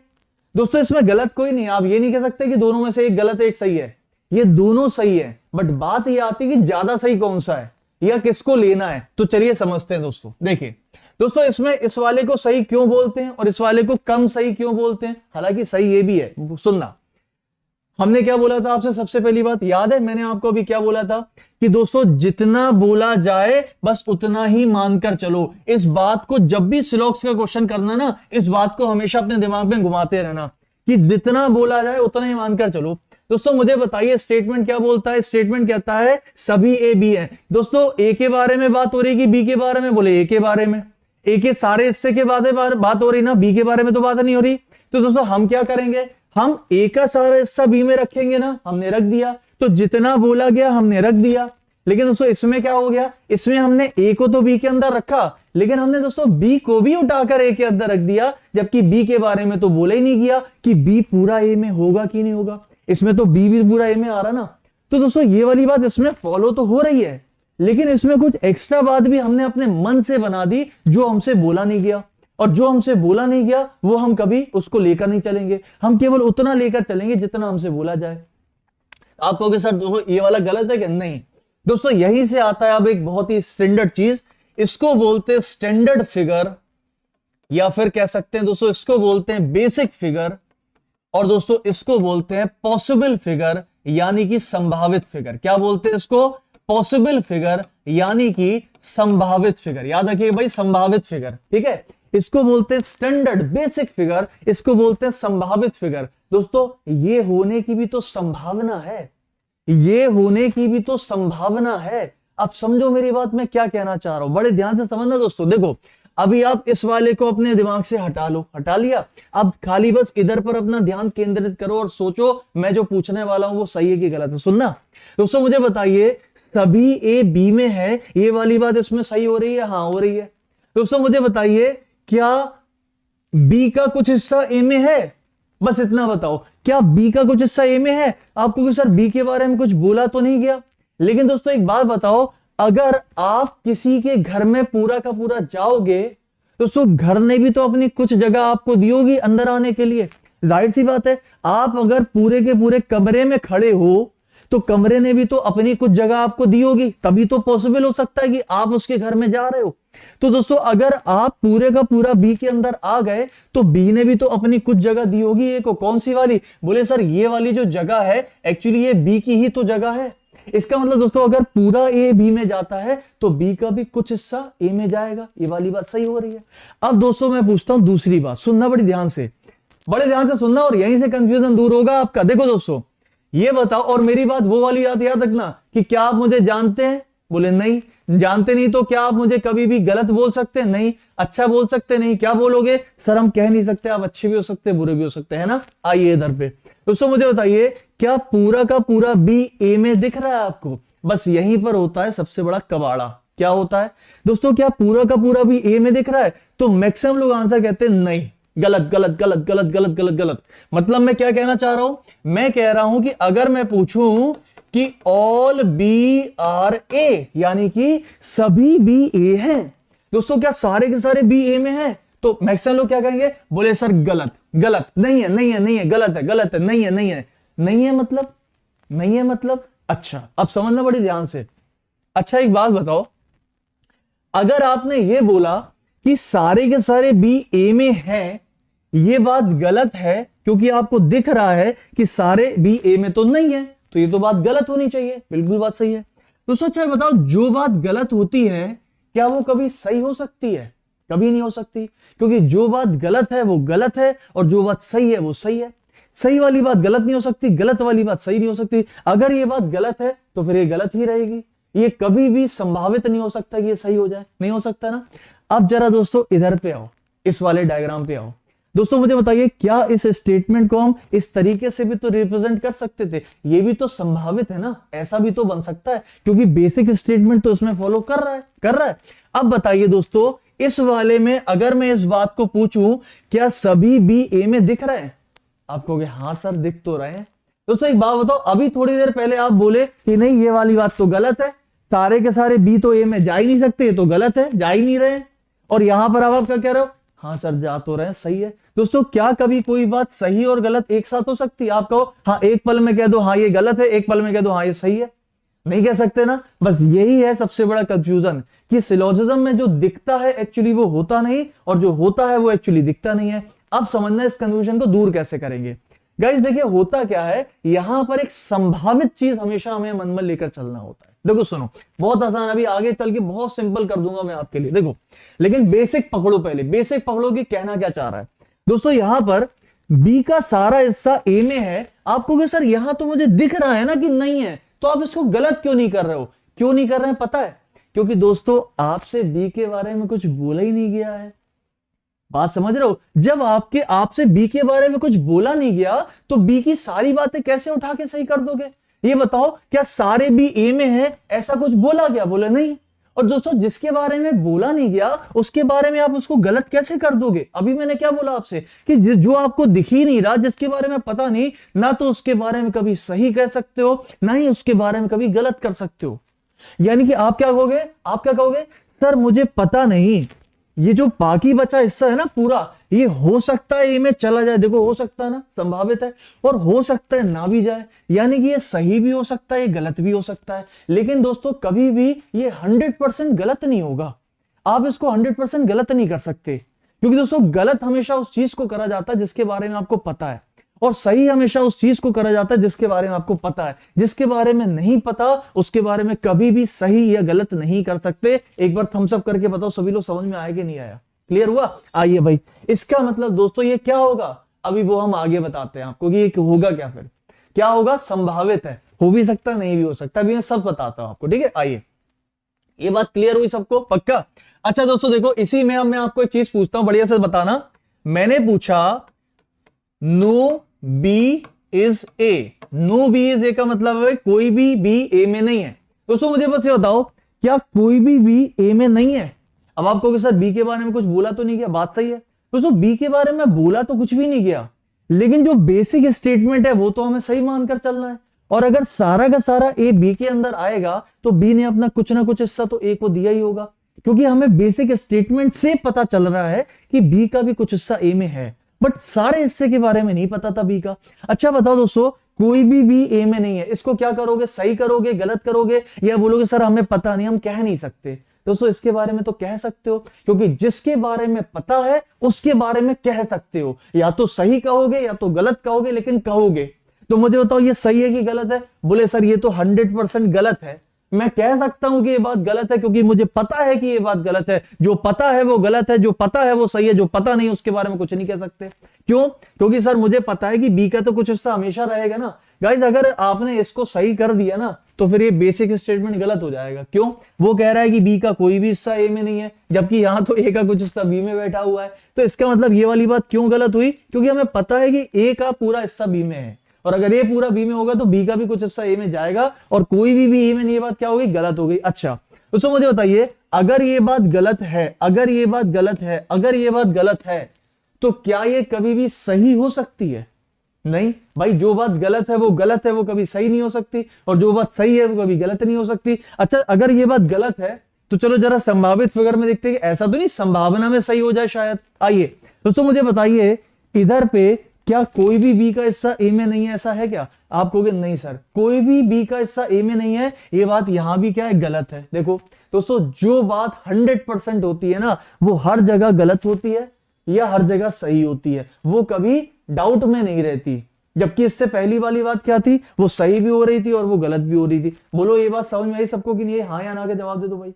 दोस्तों इसमें गलत कोई नहीं। आप ये नहीं कह सकते कि दोनों में से एक गलत है एक सही है, ये दोनों सही है। बट बात ये आती है कि ज्यादा सही कौन सा है या किसको लेना है। तो चलिए समझते हैं दोस्तों। देखिए दोस्तों इसमें इस वाले को सही क्यों बोलते हैं और इस वाले को कम सही क्यों बोलते हैं। हालांकि सही ये भी है, सुनना। हमने क्या बोला था आपसे, सबसे पहली बात याद है मैंने आपको अभी क्या बोला था कि दोस्तों जितना बोला जाए बस उतना ही मानकर चलो। इस बात को जब भी सिलॉक्स का क्वेश्चन करना ना, इस बात को हमेशा अपने दिमाग में घुमाते रहना कि जितना बोला जाए उतना ही मानकर चलो। दोस्तों मुझे बताइए स्टेटमेंट क्या बोलता है। स्टेटमेंट कहता है सभी ए बी है। दोस्तों ए के बारे में बात हो रही कि बी के बारे में, बोले ए के बारे में। ए के सारे हिस्से के बात हो रही ना, बी के बारे में तो बात नहीं हो रही। तो दोस्तों हम क्या करेंगे, हम ए का सारा हिस्सा बी में रखेंगे ना, हमने रख दिया। तो जितना बोला गया हमने रख दिया। लेकिन दोस्तों इसमें क्या हो गया, इसमें हमने ए को तो बी के अंदर रखा, लेकिन हमने दोस्तों बी को भी उठाकर ए के अंदर रख दिया, जबकि बी के बारे में तो बोला ही नहीं गया कि बी पूरा ए में होगा कि नहीं होगा। इसमें तो बी भी पूरा ए में आ रहा ना। तो दोस्तों ये वाली बात इसमें फॉलो तो हो रही है, लेकिन इसमें कुछ एक्स्ट्रा बात भी हमने अपने मन से बना दी जो हमसे बोला नहीं गया। और जो हमसे बोला नहीं गया वो हम कभी उसको लेकर नहीं चलेंगे, हम केवल उतना लेकर चलेंगे जितना हमसे बोला जाए। आप कहोगे सर दोस्तों ये वाला गलत है क्या? नहीं दोस्तों, यहीं से आता है अब एक बहुत ही स्टैंडर्ड चीज, इसको बोलते हैं स्टैंडर्ड फिगर, या फिर कह सकते हैं दोस्तों इसको बोलते हैं बेसिक फिगर, और दोस्तों इसको बोलते हैं पॉसिबल फिगर यानी कि संभावित फिगर। क्या बोलते हैं इसको? पॉसिबल फिगर यानी कि संभावित फिगर। याद रखिएगा भाई, संभावित फिगर, ठीक है। इसको बोलते हैं स्टैंडर्ड बेसिक फिगर, इसको बोलते हैं संभावित फिगर। दोस्तों ये होने की भी तो संभावना है, ये होने की भी तो संभावना है। अब समझो मेरी बात, मैं क्या कहना चाह रहा हूं, बड़े ध्यान से समझना दोस्तों। देखो अभी आप इस वाले को अपने दिमाग से हटा लो, हटा लिया, अब खाली बस इधर पर अपना ध्यान केंद्रित करो और सोचो मैं जो पूछने वाला हूं वो सही है कि गलत है। सुनना दोस्तों, मुझे बताइए सभी ए बी में है, ये वाली बात इसमें सही हो रही है? हाँ हो रही है। दोस्तों मुझे बताइए क्या बी का कुछ हिस्सा ए में है? बस इतना बताओ, क्या बी का कुछ हिस्सा ए में है? आपको सर बी के बारे में कुछ बोला तो नहीं गया। लेकिन दोस्तों एक बात बताओ, अगर आप किसी के घर में पूरा का पूरा जाओगे दोस्तों, घर ने भी तो अपनी कुछ जगह आपको दी होगी अंदर आने के लिए। जाहिर सी बात है, आप अगर पूरे के पूरे कमरे में खड़े हो तो कमरे ने भी तो अपनी कुछ जगह आपको दी होगी, तभी तो पॉसिबल हो सकता है कि आप उसके घर में जा रहे हो। तो दोस्तों अगर आप पूरे का पूरा बी के अंदर आ गए तो बी ने भी तो अपनी कुछ जगह दी होगी ए को। कौन सी वाली? बोले सर ये वाली जो जगह है एक्चुअली ये बी की ही तो जगह है। इसका मतलब दोस्तों अगर पूरा ए बी में जाता है तो बी का भी कुछ हिस्सा ए में जाएगा। ये वाली बात सही हो रही है। अब दोस्तों मैं पूछता हूं दूसरी बात, सुनना बड़ी ध्यान से, बड़े ध्यान से सुनना और यहीं से कंफ्यूजन दूर होगा आपका। देखो दोस्तों ये बताओ, और मेरी बात वो वाली याद रखना कि क्या आप मुझे जानते हैं? बोले नहीं। जानते नहीं तो क्या आप मुझे कभी भी गलत बोल सकते हैं? नहीं। अच्छा बोल सकते? नहीं। क्या बोलोगे? सर हम कह नहीं सकते, आप अच्छे भी हो सकते हैं बुरे भी हो सकते हैं ना। आइए इधर पे दोस्तों मुझे बताइए, क्या पूरा का पूरा बी ए में दिख रहा है आपको? बस यहीं पर होता है सबसे बड़ा कबाड़ा। क्या होता है दोस्तों? क्या पूरा का पूरा बी ए में दिख रहा है? तो मैक्सिमम लोग आंसर कहते हैं नहीं, गलत गलत गलत गलत गलत गलत गलत। मतलब मैं क्या कहना चाह रहा हूं? मैं कह रहा हूं कि अगर मैं पूछूं कि ऑल बी आर ए यानी कि सभी बी ए हैं, दोस्तों क्या सारे के सारे बी ए में हैं? तो मैक्सिमम लोग क्या कहेंगे? बोले सर गलत गलत, नहीं है नहीं है नहीं है, गलत है गलत है, नहीं है नहीं है नहीं है, मतलब नहीं है मतलब। अच्छा अब समझना बड़ी ध्यान से। अच्छा एक बात बताओ, अगर आपने ये बोला कि सारे के सारे बी ए में हैं, ये बात गलत है क्योंकि आपको दिख रहा है कि सारे बी ए में तो नहीं है, तो ये तो बात गलत होनी चाहिए। बिल्कुल बात सही है। तो सच है बताओ, जो बात गलत होती है क्या वो कभी सही हो सकती है? कभी नहीं हो सकती, क्योंकि जो बात गलत है वो गलत है और जो बात सही है वो सही है। सही वाली बात गलत नहीं हो सकती, गलत वाली बात सही नहीं हो सकती। अगर ये बात गलत है तो फिर ये गलत ही रहेगी, ये कभी भी संभावित नहीं हो सकता कि ये सही हो जाए, नहीं हो सकता ना। अब जरा दोस्तों इधर पे आओ, इस वाले डायग्राम पे आओ। दोस्तों मुझे बताइए, क्या इस स्टेटमेंट को हम इस तरीके से भी तो रिप्रेजेंट कर सकते थे? ये भी तो संभावित है ना, ऐसा भी तो बन सकता है, क्योंकि बेसिक स्टेटमेंट तो इसमें फॉलो कर रहा है। अब बताइए दोस्तों, इस वाले में अगर मैं इस बात को पूछूं क्या सभी बी ए में दिख रहे हैं? आप कहोगे हाँ सर दिख तो रहे हैं। दोस्तों एक बात बताओ, अभी थोड़ी देर पहले आप बोले कि नहीं ये वाली बात तो गलत है, सारे के सारे बी तो ए में जा ही नहीं सकते, ये तो गलत है, जा ही नहीं रहे। और यहां पर आप क्या कह रहे हो? हाँ सर जा तो रहे हैं, सही है। दोस्तों क्या कभी कोई बात सही और गलत एक साथ हो सकती है? आप कहो हाँ, एक पल में कह दो हाँ ये गलत है, एक पल में कह दो हाँ ये सही है, नहीं कह सकते ना। बस यही है सबसे बड़ा कंफ्यूजन कि सिलोजिज्म में जो दिखता है एक्चुअली वो होता नहीं, और जो होता है वो एक्चुअली दिखता नहीं है। अब समझना इस कंफ्यूजन को दूर कैसे करेंगे। गाइस देखिए होता क्या है, यहां पर एक संभावित चीज हमेशा हमें मन में लेकर चलना होता है। देखो सुनो, बहुत आसान, अभी आगे चल के बहुत सिंपल कर दूंगा मैं आपके लिए। देखो लेकिन बेसिक पकड़ो, पहले बेसिक पकड़ो कि कहना क्या चाह रहा है। दोस्तों यहां पर बी का सारा हिस्सा ए में है, आपको सर यहां तो मुझे दिख रहा है ना कि नहीं है, तो आप इसको गलत क्यों नहीं कर रहे हो? क्यों नहीं कर रहे हैं पता है? क्योंकि दोस्तों आपसे बी के बारे में कुछ बोला ही नहीं गया है। बात समझ रहे हो? जब आपसे बी के बारे में कुछ बोला नहीं गया तो बी की सारी बातें कैसे उठा के सही कर दोगे? ये बताओ, क्या सारे बी ए में है ऐसा कुछ बोला गया? बोले नहीं। और दोस्तों जिसके बारे में बोला नहीं गया उसके बारे में आप उसको गलत कैसे कर दोगे? अभी मैंने क्या बोला आपसे कि जो आपको दिख ही नहीं रहा, जिसके बारे में पता नहीं, ना तो उसके बारे में कभी सही कह सकते हो ना ही उसके बारे में कभी गलत कर सकते हो। यानी कि आप क्या कहोगे? आप क्या कहोगे? सर मुझे पता नहीं ये जो बाकी बचा हिस्सा है ना पूरा, ये हो सकता है ए में चला जाए, देखो हो सकता है ना, संभावित है, और हो सकता है ना भी जाए, यानी कि ये सही भी हो सकता है, ये गलत भी हो सकता है। लेकिन दोस्तों कभी भी ये 100% गलत नहीं होगा, आप इसको 100% गलत नहीं कर सकते, क्योंकि दोस्तों गलत हमेशा उस चीज को करा जाता है जिसके बारे में आपको पता है, और सही हमेशा उस चीज को करा जाता है जिसके बारे में आपको पता है। जिसके बारे में नहीं पता उसके बारे में कभी भी सही या गलत नहीं कर सकते। एक बार थम्स अप करके बताओ सभी लोग, समझ में आया कि नहीं आया? क्लियर हुआ? आइए भाई, इसका मतलब दोस्तों ये क्या होगा, अभी वो हम आगे बताते हैं आपको कि ये होगा क्या। फिर क्या होगा? संभावित है, हो भी सकता नहीं भी हो सकता, अभी मैं सब बताता हूं आपको, ठीक है। आइए, ये बात क्लियर हुई सबको? पक्का? अच्छा दोस्तों देखो, इसी में अब मैं आपको एक चीज पूछता हूं, बढ़िया से बताना। मैंने पूछा no B is A, no B is A का मतलब है कोई भी बी ए में नहीं है। दोस्तों मुझे बस ये बताओ, क्या कोई भी बी ए में नहीं है? अब आपको के साथ बी के बारे में कुछ बोला तो नहीं गया, बात सही है दोस्तों, बी के बारे में बोला तो कुछ भी नहीं गया, लेकिन जो बेसिक स्टेटमेंट है वो तो हमें सही मानकर चलना है। और अगर सारा का सारा ए बी के अंदर आएगा तो बी ने अपना कुछ ना कुछ हिस्सा तो ए को दिया ही होगा, क्योंकि हमें बेसिक स्टेटमेंट से पता चल रहा है कि बी का भी कुछ हिस्सा ए में है, बट सारे हिस्से के बारे में नहीं पता था बी का। अच्छा बताओ दोस्तों, कोई भी बी ए में नहीं है, इसको क्या करोगे? सही करोगे, गलत करोगे, या बोलोगे सर हमें पता नहीं, हम कह नहीं सकते? दोस्तों इसके बारे में तो कह सकते हो, क्योंकि जिसके बारे में पता है उसके बारे में कह सकते हो, या तो सही कहोगे या तो गलत कहोगे, लेकिन कहोगे। तो मुझे बताओ ये सही है कि गलत है? बोले सर ये तो 100% गलत है। मैं कह सकता हूं कि ये बात गलत है क्योंकि मुझे पता है कि ये बात गलत है, जो पता है वो गलत है, जो पता है वो सही है, जो पता नहीं उसके बारे में कुछ नहीं कह सकते। क्यों? क्योंकि सर मुझे पता है कि बी का तो कुछ हिस्सा हमेशा रहेगा ना। गाइस अगर आपने इसको सही कर दिया ना तो फिर ये बेसिक स्टेटमेंट गलत हो जाएगा। क्यों? वो कह रहा है कि बी का कोई भी हिस्सा ए में नहीं है, जबकि यहां तो ए का कुछ हिस्सा बी में बैठा हुआ है। तो इसका मतलब ये वाली बात क्यों गलत हुई? क्योंकि हमें पता है कि ए का पूरा हिस्सा बी में है, और अगर ये पूरा बी में होगा तो बी का भी कुछ हिस्सा ए में जाएगा, और कोई भी ए में नहीं, ये बात क्या हो गई? गलत हो गई। अच्छा दोस्तों मुझे बताइए, अगर ये बात गलत है, अगर ये बात गलत है, अगर ये बात गलत है, तो क्या ये कभी भी सही हो सकती है? नहीं भाई, जो बात गलत है वो गलत है, वो कभी सही नहीं हो सकती, और जो बात सही है वो कभी गलत नहीं हो सकती। अच्छा अगर ये बात गलत है तो चलो जरा संभावित फिगर में देखते हैं कि ऐसा तो नहीं, संभावना में सही हो जाए शायद। आइए दोस्तों मुझे बताइए, इधर पे क्या कोई भी बी का हिस्सा ए में नहीं है, ऐसा है क्या? आप कहोगे नहीं सर कोई भी बी का हिस्सा ए में नहीं है, ये बात यहां भी क्या है? गलत है। देखो दोस्तों, जो बात 100% होती है ना वो हर जगह गलत होती है या हर जगह सही होती है, वो कभी डाउट में नहीं रहती। जबकि इससे पहली वाली बात क्या थी? वो सही भी हो रही थी और वो गलत भी हो रही थी। बोलो ये बात समझ में आई सबको कि नहीं? हाँ या ना के जवाब दे दो भाई।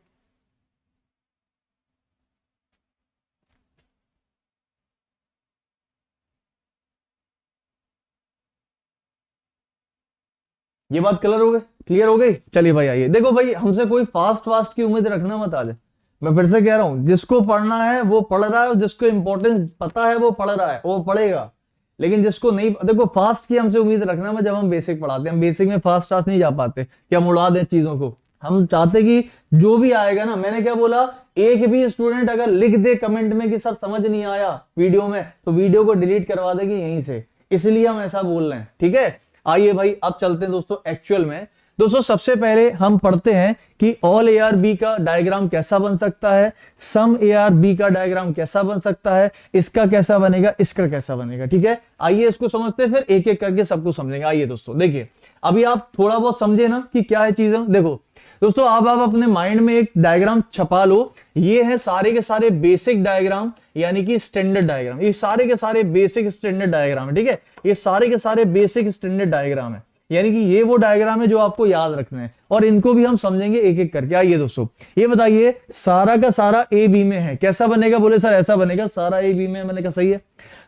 ये बात क्लियर हो गई? क्लियर हो गई? चलिए भाई आइए, देखो भाई हमसे कोई फास्ट फास्ट की उम्मीद रखना मत आज। मैं फिर से कह रहा हूं, जिसको पढ़ना है वो पढ़ रहा है, और जिसको इंपॉर्टेंस पता है वो पढ़ रहा है, वो पढ़ेगा। लेकिन जिसको नहीं, देखो फास्ट की हमसे उम्मीद रखना मत। जब हम बेसिक पढ़ाते हैं, हम बेसिक में फास्ट फास्ट नहीं जा पाते कि हम उड़ा दें चीजों को। हम चाहते कि जो भी आएगा ना, मैंने क्या बोला, एक भी स्टूडेंट अगर लिख दे कमेंट में कि सर समझ नहीं आया वीडियो में, तो वीडियो को डिलीट करवा देगी यहीं से, इसलिए हम ऐसा बोल रहे हैं, ठीक है। आइए भाई अब चलते हैं दोस्तों एक्चुअल में। दोस्तों सबसे पहले हम पढ़ते हैं कि ऑल ए आर बी का डायग्राम कैसा बन सकता है, सम ए आर बी का डायग्राम कैसा बन सकता है, इसका कैसा बनेगा, इसका कैसा बनेगा, ठीक है। आइए इसको समझते हैं, फिर एक एक करके सबको समझेंगे। आइए दोस्तों देखिए, अभी आप थोड़ा बहुत समझे ना कि क्या है चीजें। देखो दोस्तों, अब आप अपने माइंड में एक डायग्राम छपा लो। ये है सारे के सारे बेसिक डायग्राम, यानी कि स्टैंडर्ड डायग्राम। ये सारे के सारे बेसिक स्टैंडर्ड डायग्राम है, ठीक है। ये सारे के सारे बेसिक स्टैंडर्ड डायग्राम है, यानी कि ये वो डायग्राम है जो आपको याद रखना है, और इनको भी हम समझेंगे एक एक करके। आइए दोस्तों, ये बताइए सारा का सारा ए बी में है, कैसा बनेगा? बोले सर ऐसा बनेगा, सारा ए बी में है। मैंने कहा सही है।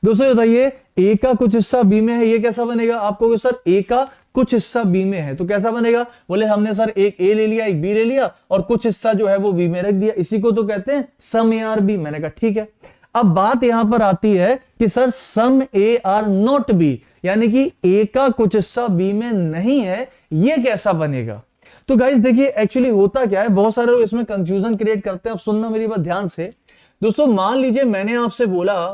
दोस्तों ये बताइए ए का कुछ हिस्सा बी में है, ये कैसा बनेगा? आपको सर ए का कुछ हिस्सा बी में है तो कैसा बनेगा? बोले हमने सर एक ए ले लिया, एक बी ले लिया, और कुछ हिस्सा जो है वो बी में रख दिया, इसी को तो कहते हैं सम ए आर बी। मैंने कहा ठीक है। अब बात यहां पर आती है कि sir some A are not B, यानी कि ए का कुछ हिस्सा बी में नहीं है, ये कैसा बनेगा? तो गाइस देखिए एक्चुअली होता क्या है, बहुत सारे लोग इसमें कंफ्यूजन क्रिएट करते हैं। अब सुनना मेरी बात ध्यान से दोस्तों। मान लीजिए मैंने आपसे बोला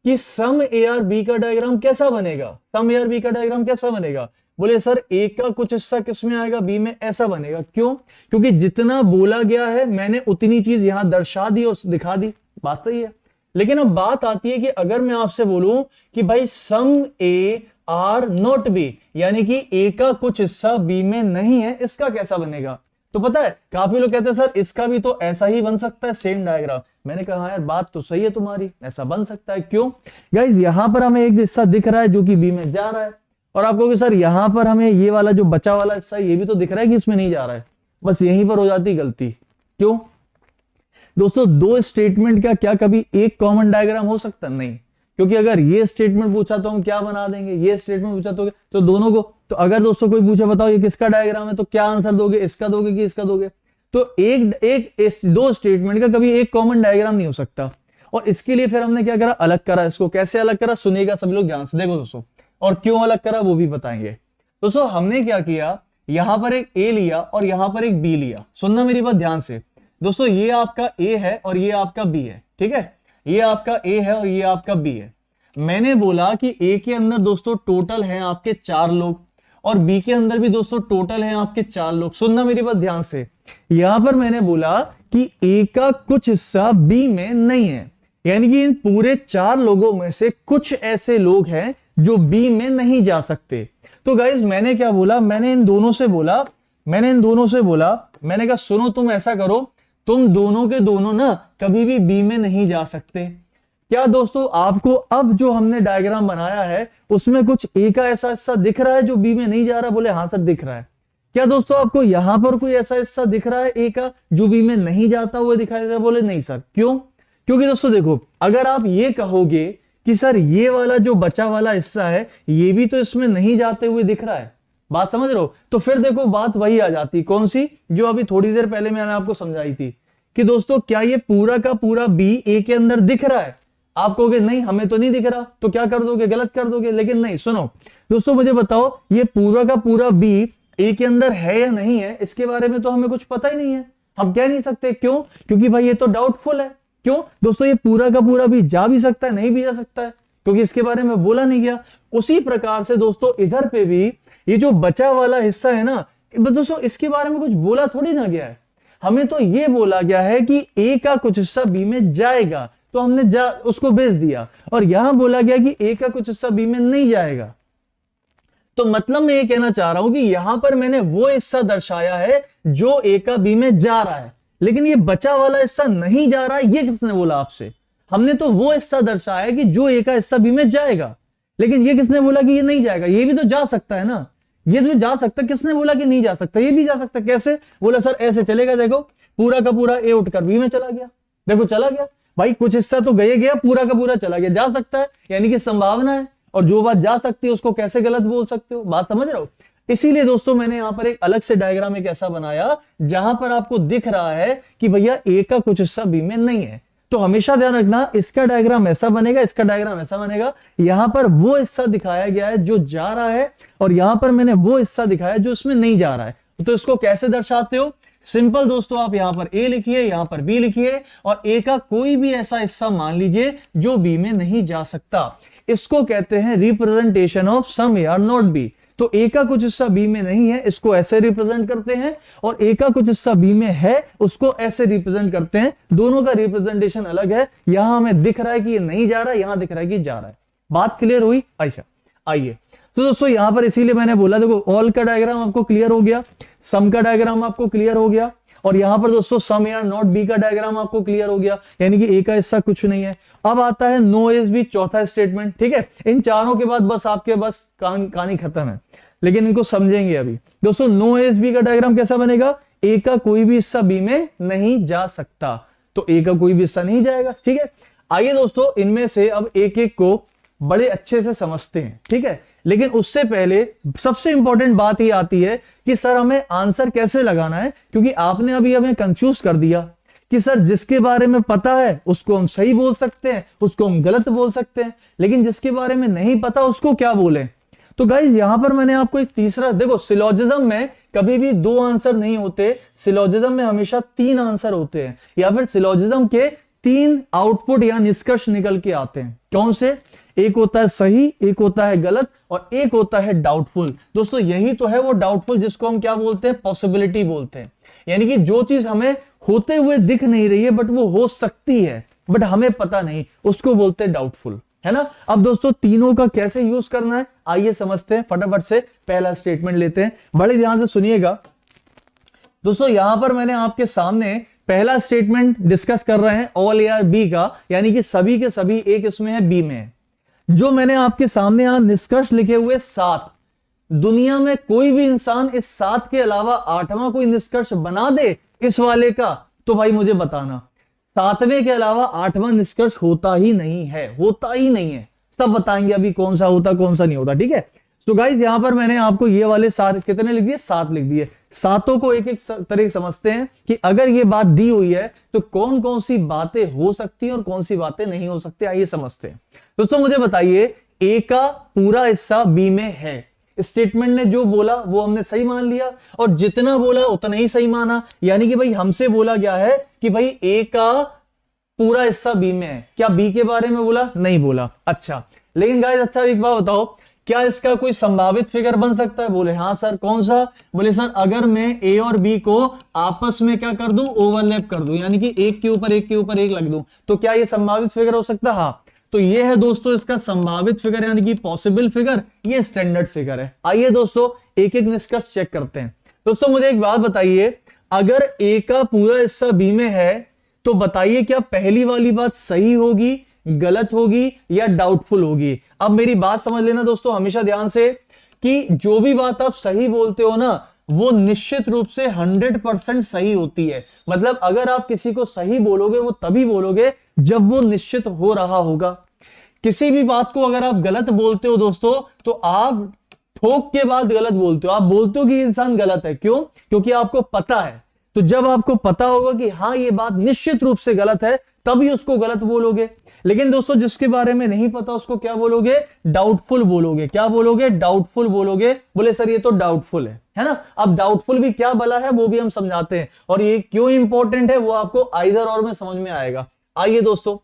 कि सम ए आर बी का डायग्राम कैसा बनेगा, सम ए आर बी का डायग्राम कैसा बनेगा? बोले सर ए का कुछ हिस्सा किस में आएगा? बी में। ऐसा बनेगा। क्यों? क्योंकि जितना बोला गया है मैंने उतनी चीज यहां दर्शा दी और दिखा दी। बात सही है। लेकिन अब बात आती है कि अगर मैं आपसे बोलूं कि भाई सम ए आर नॉट बी, यानी कि ए का कुछ हिस्सा बी में नहीं है, इसका कैसा बनेगा? तो पता है काफी लोग कहते हैं सर इसका भी तो ऐसा ही बन सकता है, सेम डायग्राम। मैंने कहा यार बात तो सही है तुम्हारी, ऐसा बन सकता है। क्यों? गाइज यहां पर हमें एक हिस्सा दिख रहा है जो कि बी में जा रहा है, और आप कहोगे सर यहां पर हमें ये वाला जो बचा वाला हिस्सा ये भी तो दिख रहा है कि इसमें नहीं जा रहा है। बस यहीं पर हो जाती गलती। क्यों दोस्तों? दो स्टेटमेंट का क्या कभी एक कॉमन डायग्राम हो सकता? नहीं, क्योंकि अगर ये स्टेटमेंट पूछा तो हम क्या बना देंगे, ये स्टेटमेंट पूछा तो दोनों को। तो अगर दोस्तों कोई पूछे बताओ ये किसका डायग्राम है, तो क्या आंसर दोगे? इसका दोगे कि इसका दोगे? तो दो स्टेटमेंट का कभी एक कॉमन डायग्राम नहीं हो सकता। और इसके लिए फिर हमने क्या करा? अलग करा इसको। कैसे अलग करा? सुनिएगा सभी लोग ध्यान से, देखो दोस्तों। और क्यों अलग करा वो भी बताएंगे। दोस्तों हमने क्या किया, यहां पर एक ए लिया और यहां पर एक बी लिया। सुनना मेरी बात ध्यान से दोस्तों, ये आपका ए है और ये आपका बी है, ठीक है? ये आपका ए है और ये आपका बी है। मैंने बोला कि ए के अंदर दोस्तों टोटल हैं आपके 4 लोग, और बी के अंदर भी दोस्तों टोटल हैं आपके 4 लोग। सुनना मेरी बात ध्यान से, यहां पर मैंने बोला कि ए का कुछ हिस्सा बी में नहीं है, यानी कि इन पूरे 4 लोगों में से कुछ ऐसे लोग हैं जो बी में नहीं जा सकते। तो गाइज मैंने क्या बोला? मैंने इन दोनों से बोला, मैंने कहा सुनो तुम ऐसा करो, तुम दोनों के दोनों ना कभी भी बी में नहीं जा सकते। क्या दोस्तों आपको अब जो हमने डायग्राम बनाया है उसमें कुछ ए का ऐसा हिस्सा दिख रहा है जो बी में नहीं जा रहा? बोले हाँ सर दिख रहा है। क्या दोस्तों आपको यहां पर कोई ऐसा हिस्सा दिख रहा है ए का जो बी में नहीं जाता हुआ दिखाई दे रहा है? बोले नहीं सर। क्यों? क्योंकि दोस्तों देखो, अगर आप ये कहोगे कि सर ये वाला जो बचा वाला हिस्सा है ये भी तो इसमें नहीं जाते हुए दिख रहा है, बात समझ रहे हो? तो फिर देखो बात वही आ जाती, कौन सी? जो अभी थोड़ी देर पहले मैंने आपको समझाई थी कि दोस्तों क्या ये पूरा का पूरा बी ए के अंदर दिख रहा है? आप कहोगे नहीं हमें तो नहीं दिख रहा, तो क्या कर दोगे? गलत कर दोगे। लेकिन नहीं, सुनो दोस्तों, मुझे बताओ ये पूरा का पूरा बी ए के अंदर है या नहीं है, इसके बारे में तो हमें कुछ पता ही नहीं है, हम कह नहीं सकते। क्यों? क्योंकि भाई ये तो डाउटफुल है। क्यों दोस्तों? ये पूरा का पूरा भी जा भी सकता है, नहीं भी जा सकता है, क्योंकि इसके बारे में बोला नहीं गया। उसी प्रकार से दोस्तों इधर पे भी ये जो बचा वाला हिस्सा है ना दोस्तों, इसके बारे में कुछ बोला थोड़ी ना गया है, हमें तो ये बोला गया है कि ए का कुछ हिस्सा बी में जाएगा, तो हमने उसको भेज दिया। और यहां बोला गया कि ए का कुछ हिस्सा बी में नहीं जाएगा। तो मतलब मैं ये कहना चाह रहा हूं कि यहां पर मैंने वो हिस्सा दर्शाया है जो ए का बी में जा रहा है, लेकिन ये बचा वाला हिस्सा नहीं जा रहा है। ये किसने बोला आपसे? हमने तो वो हिस्सा दर्शाया है कि जो ए का हिस्सा बी में जाएगा, लेकिन ये किसने बोला कि ये नहीं जाएगा? ये भी तो जा सकता है ना, ये तो जा सकता है। किसने बोला कि नहीं जा सकता? ये भी जा सकता है। कैसे? बोला सर ऐसे चलेगा, देखो पूरा का पूरा ए उठकर बी में चला गया, देखो चला गया भाई, कुछ हिस्सा तो गया, पूरा का पूरा चला गया, जा सकता है, यानी कि संभावना है। और जो बात जा सकती है उसको कैसे गलत बोल सकते हो? बात समझ रहे हो? इसीलिए दोस्तों मैंने यहां पर एक अलग से डायग्राम एक ऐसा बनाया जहां पर आपको दिख रहा है कि भैया ए का कुछ हिस्सा बी में नहीं है। तो हमेशा ध्यान रखना, इसका डायग्राम ऐसा बनेगा, इसका डायग्राम ऐसा बनेगा। यहां पर वो हिस्सा दिखाया गया है जो जा रहा है, और यहां पर मैंने वो हिस्सा दिखाया जो इसमें नहीं जा रहा है। तो इसको कैसे दर्शाते हो? सिंपल दोस्तों, आप यहां पर ए लिखिए, यहां पर बी लिखिए, और ए का कोई भी ऐसा हिस्सा मान लीजिए जो बी में नहीं जा सकता। इसको कहते हैं representation of some A are not B. तो ए का कुछ हिस्सा बी में नहीं है, इसको ऐसे रिप्रेजेंट करते हैं, और ए का कुछ हिस्सा बी में है, उसको ऐसे रिप्रेजेंट करते हैं। दोनों का रिप्रेजेंटेशन अलग है। यहां हमें दिख रहा है कि ये नहीं जा रहा है, यहां दिख रहा है कि जा रहा है। बात क्लियर हुई? अच्छा आइए, तो दोस्तों यहां पर इसीलिए मैंने बोला, देखो ऑल का डायग्राम आपको क्लियर हो गया, सम का डायग्राम आपको क्लियर हो गया, और यहां पर दोस्तों सम ए आर नॉट बी का डायग्राम आपको क्लियर हो गया, यानी कि ए का हिस्सा कुछ नहीं है। अब आता है नो एस बी, चौथा स्टेटमेंट। ठीक है, इन चारों के बाद बस आपके बस कहानी खत्म है, लेकिन इनको समझेंगे अभी। दोस्तों नो एस बी का डायग्राम कैसा बनेगा? ए का कोई भी हिस्सा बी में नहीं जा सकता, तो ए का कोई भी हिस्सा नहीं जाएगा। ठीक है, आइए दोस्तों इनमें से अब एक एक को बड़े अच्छे से समझते हैं। ठीक है, लेकिन उससे पहले सबसे इंपॉर्टेंट बात ये आती है कि सर हमें आंसर कैसे लगाना है, क्योंकि आपने अभी हमें कंफ्यूज कर दिया कि सर जिसके बारे में पता है उसको हम सही बोल सकते हैं, उसको हम गलत बोल सकते हैं, लेकिन जिसके बारे में नहीं पता उसको क्या बोलें। तो गाइज यहां पर मैंने आपको एक तीसरा, देखो सिलोजिज्म में कभी भी 2 आंसर नहीं होते, सिलोजिज्म में हमेशा 3 आंसर होते हैं, या फिर सिलोजिज्म के 3 आउटपुट या निष्कर्ष निकल के आते हैं। कौन से? एक होता है सही, एक होता है गलत, और एक होता है डाउटफुल। दोस्तों यही तो है वो डाउटफुल, जिसको हम क्या बोलते हैं? पॉसिबिलिटी बोलते हैं। यानी कि जो चीज हमें होते हुए दिख नहीं रही है बट वो हो सकती है, बट हमें पता नहीं, उसको बोलते हैं डाउटफुल, है ना। अब दोस्तों तीनों का कैसे यूज करना है आइए समझते हैं फटाफट से। पहला स्टेटमेंट लेते हैं, बड़े ध्यान से सुनिएगा दोस्तों। यहां पर मैंने आपके सामने पहला स्टेटमेंट डिस्कस कर रहे हैं ऑल ए आर बी का, यानी कि सभी के सभी एक इसमें है, बी में है। जो मैंने आपके सामने यहां निष्कर्ष लिखे हुए 7, दुनिया में कोई भी इंसान इस 7 के अलावा 8वां कोई निष्कर्ष बना दे इस वाले का, तो भाई मुझे बताना। 7वें के अलावा 8वां निष्कर्ष होता ही नहीं है, होता ही नहीं है। सब बताएंगे अभी कौन सा होता कौन सा नहीं होता, ठीक है। तो गाइस यहां पर मैंने आपको ये वाले 7 कितने लिख दिए, 7 लिख दिए। सातों को एक एक तरह समझते हैं कि अगर ये बात दी हुई है तो कौन कौन सी बातें हो सकती हैं और कौन सी बातें नहीं हो सकती, आइए समझते हैं। दोस्तों मुझे बताइए, ए का पूरा हिस्सा बी में है। स्टेटमेंट ने जो बोला वो हमने सही मान लिया, और जितना बोला उतना ही सही माना। यानी कि भाई हमसे बोला गया है कि भाई ए का पूरा हिस्सा बी में है। क्या बी के बारे में बोला? नहीं बोला। अच्छा, लेकिन गाइस अच्छा एक बात बताओ, क्या इसका कोई संभावित फिगर बन सकता है? बोले हाँ सर। कौन सा? बोले सर अगर मैं ए और बी को आपस में क्या कर दूं, ओवरलैप कर दूं, यानी कि एक के ऊपर एक के ऊपर एक लग दूं, तो क्या ये संभावित फिगर हो सकता है? हाँ। तो ये है दोस्तों इसका संभावित फिगर, यानी कि पॉसिबल फिगर, ये स्टैंडर्ड फिगर है। आइए दोस्तों एक एक निष्कर्ष चेक करते हैं। दोस्तों मुझे एक बात बताइए, अगर ए का पूरा हिस्सा बी में है तो बताइए क्या पहली वाली बात सही होगी, गलत होगी या डाउटफुल होगी? अब मेरी बात समझ लेना दोस्तों हमेशा ध्यान से, कि जो भी बात आप सही बोलते हो ना वो निश्चित रूप से 100% सही होती है। मतलब अगर आप किसी को सही बोलोगे वो तभी बोलोगे जब वो निश्चित हो रहा होगा। किसी भी बात को अगर आप गलत बोलते हो दोस्तों तो आप ठोक के बाद गलत बोलते हो, आप बोलते हो कि ये इंसान गलत है। क्यों? क्योंकि आपको पता है। तो जब आपको पता होगा कि हाँ ये बात निश्चित रूप से गलत है तभी उसको गलत बोलोगे। लेकिन दोस्तों जिसके बारे में नहीं पता उसको क्या बोलोगे? डाउटफुल बोलोगे। क्या बोलोगे? डाउटफुल बोलोगे। बोले सर ये तो डाउटफुल है ना। अब डाउटफुल भी क्या भला है वो भी हम समझाते हैं, और ये क्यों इंपॉर्टेंट है वो आपको आइदर और में समझ में आएगा। आइए दोस्तों,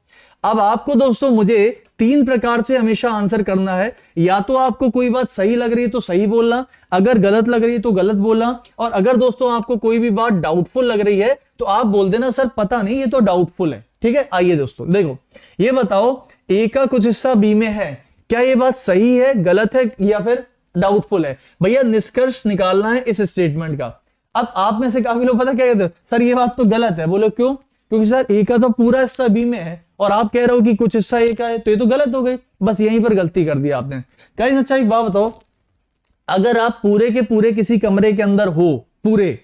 अब आपको दोस्तों मुझे 3 प्रकार से हमेशा आंसर करना है। या तो आपको कोई बात सही लग रही है तो सही बोलना, अगर गलत लग रही है तो गलत बोलना, और अगर दोस्तों आपको कोई भी बात डाउटफुल लग रही है तो आप बोल देना सर पता नहीं ये तो डाउटफुल है। ठीक है। आइए दोस्तों देखो, ये बताओ ए का कुछ हिस्सा बी में है, क्या ये बात सही है, गलत है या फिर डाउटफुल है? भैया निष्कर्ष निकालना है इस स्टेटमेंट का। अब आप में से काफी लोग पता क्या कहते हैं, सर ये बात तो गलत है। बोलो क्यों? क्योंकि सर ए का तो पूरा हिस्सा बी में है और आप कह रहे हो कि कुछ हिस्सा ए का है, तो ये तो गलत हो गई। बस यहीं पर गलती कर दी आपने। गाइस अच्छा एक बात बताओ, अगर आप पूरे के पूरे किसी कमरे के अंदर हो पूरे,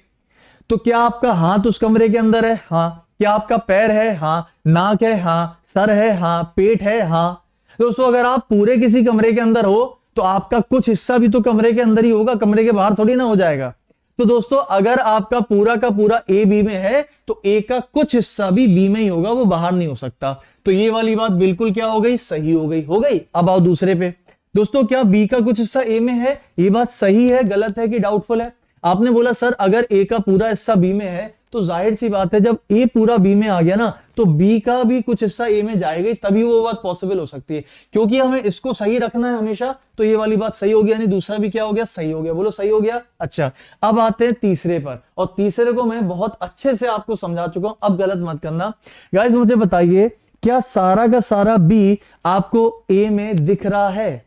तो क्या आपका हाथ उस कमरे के अंदर है? हाँ। क्या आपका पैर है? हाँ। नाक है? हाँ। सर है? हाँ। पेट है? हाँ। दोस्तों अगर आप पूरे किसी कमरे के अंदर हो तो आपका कुछ हिस्सा भी तो कमरे के अंदर ही होगा, कमरे के बाहर थोड़ी ना हो जाएगा। तो दोस्तों अगर आपका पूरा का पूरा ए बी में है तो ए का कुछ हिस्सा भी बी में ही होगा, वो बाहर नहीं हो सकता। तो ये वाली बात बिल्कुल क्या हो गई? सही हो गई। हो गई। अब आओ दूसरे पे। दोस्तों क्या बी का कुछ हिस्सा ए में है? ये बात सही है, गलत है कि डाउटफुल है? आपने बोला सर अगर ए का पूरा हिस्सा बी में है तो जाहिर सी बात है जब ए पूरा बी में आ गया ना तो बी का भी कुछ हिस्सा ए में जाएगा, तभी वो बात पॉसिबल हो सकती है। क्योंकि हमें इसको सही रखना है हमेशा, तो ये वाली बात सही हो गया, यानी दूसरा भी क्या हो गया? सही हो गया। बोलो सही हो गया। अच्छा अब आते हैं तीसरे पर, और तीसरे को मैं बहुत अच्छे से आपको समझा चुका हूं, अब गलत मत करना। गाइस मुझे बताइए, क्या सारा का सारा बी आपको ए में दिख रहा है?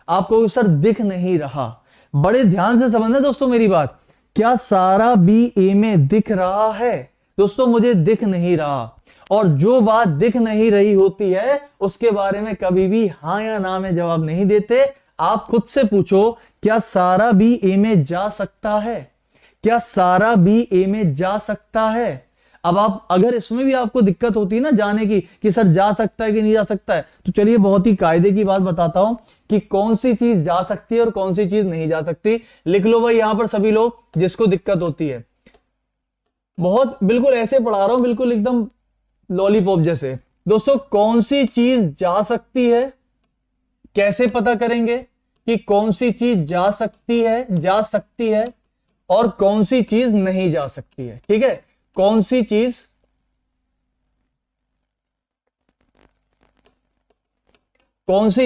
आपको सर दिख नहीं रहा। बड़े ध्यान से समझना दोस्तों मेरी बात, क्या सारा बी ए में दिख रहा है? दोस्तों मुझे दिख नहीं रहा। और जो बात दिख नहीं रही होती है उसके बारे में कभी भी हाँ या ना में जवाब नहीं देते। आप खुद से पूछो, क्या सारा बी ए में जा सकता है? क्या सारा बी ए में जा सकता है? अब आप अगर इसमें भी आपको दिक्कत होती है ना जाने की कि सर जा सकता है कि नहीं जा सकता है, तो चलिए बहुत ही कायदे की बात बताता हूं कि कौन सी चीज जा सकती है और कौन सी चीज नहीं जा सकती। लिख लो भाई यहां पर सभी लोग जिसको दिक्कत होती है। बहुत बिल्कुल ऐसे पढ़ा रहा हूं, बिल्कुल एकदम लॉलीपॉप जैसे। दोस्तों कौन सी चीज जा सकती है, कैसे पता करेंगे कि कौन सी चीज जा सकती है और कौन सी चीज नहीं जा सकती है? ठीक है, कौन सी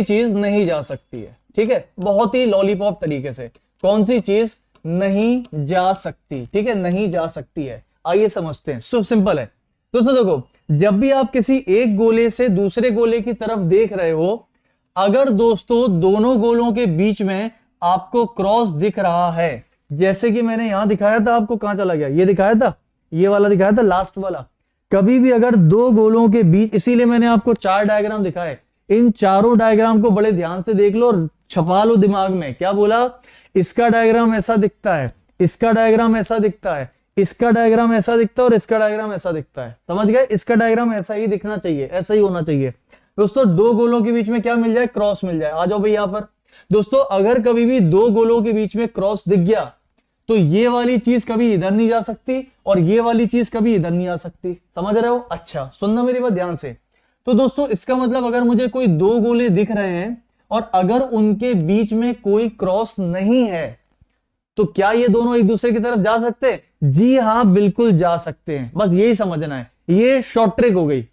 चीज नहीं जा सकती है? ठीक है, बहुत ही लॉलीपॉप तरीके से कौन सी चीज नहीं जा सकती। ठीक है, नहीं जा सकती है। आइए समझते हैं। सिंपल है। दोस्तों देखो, जब भी आप किसी एक गोले से दूसरे गोले की तरफ देख रहे हो, अगर दोस्तों दोनों गोलों के बीच में आपको क्रॉस दिख रहा है, जैसे कि मैंने यहां दिखाया था, आपको कहां चला गया, ये दिखाया था, ये वाला दिखाया था, लास्ट वाला। कभी भी अगर दो गोलों के बीच, इसीलिए मैंने आपको 4 डायग्राम दिखाए, इन चारों डायग्राम को बड़े ध्यान से देख लो और छपा लो दिमाग में। क्या बोला? इसका डायग्राम ऐसा दिखता है, इसका डायग्राम ऐसा दिखता है, इसका डायग्राम ऐसा दिखता है और इसका डायग्राम ऐसा दिखता है। समझ गए? इसका डायग्राम ऐसा ही दिखना चाहिए, ऐसा ही होना चाहिए। दोस्तों दो गोलों के बीच में क्या मिल जाए? क्रॉस मिल जाए। आ जाओ भाई यहां पर। दोस्तों अगर कभी भी दो गोलों के बीच में क्रॉस दिख गया तो ये वाली चीज कभी इधर नहीं जा सकती और ये वाली चीज कभी इधर नहीं आ सकती। समझ रहे हो? अच्छा सुनना मेरी बात ध्यान से। तो दोस्तों इसका मतलब अगर मुझे कोई दो गोले दिख रहे हैं और अगर उनके बीच में कोई क्रॉस नहीं है तो क्या ये दोनों एक दूसरे की तरफ जा सकते हैं? जी हां, बिल्कुल जा सकते हैं। बस यही समझना है, ये शॉर्ट ट्रिक हो गई।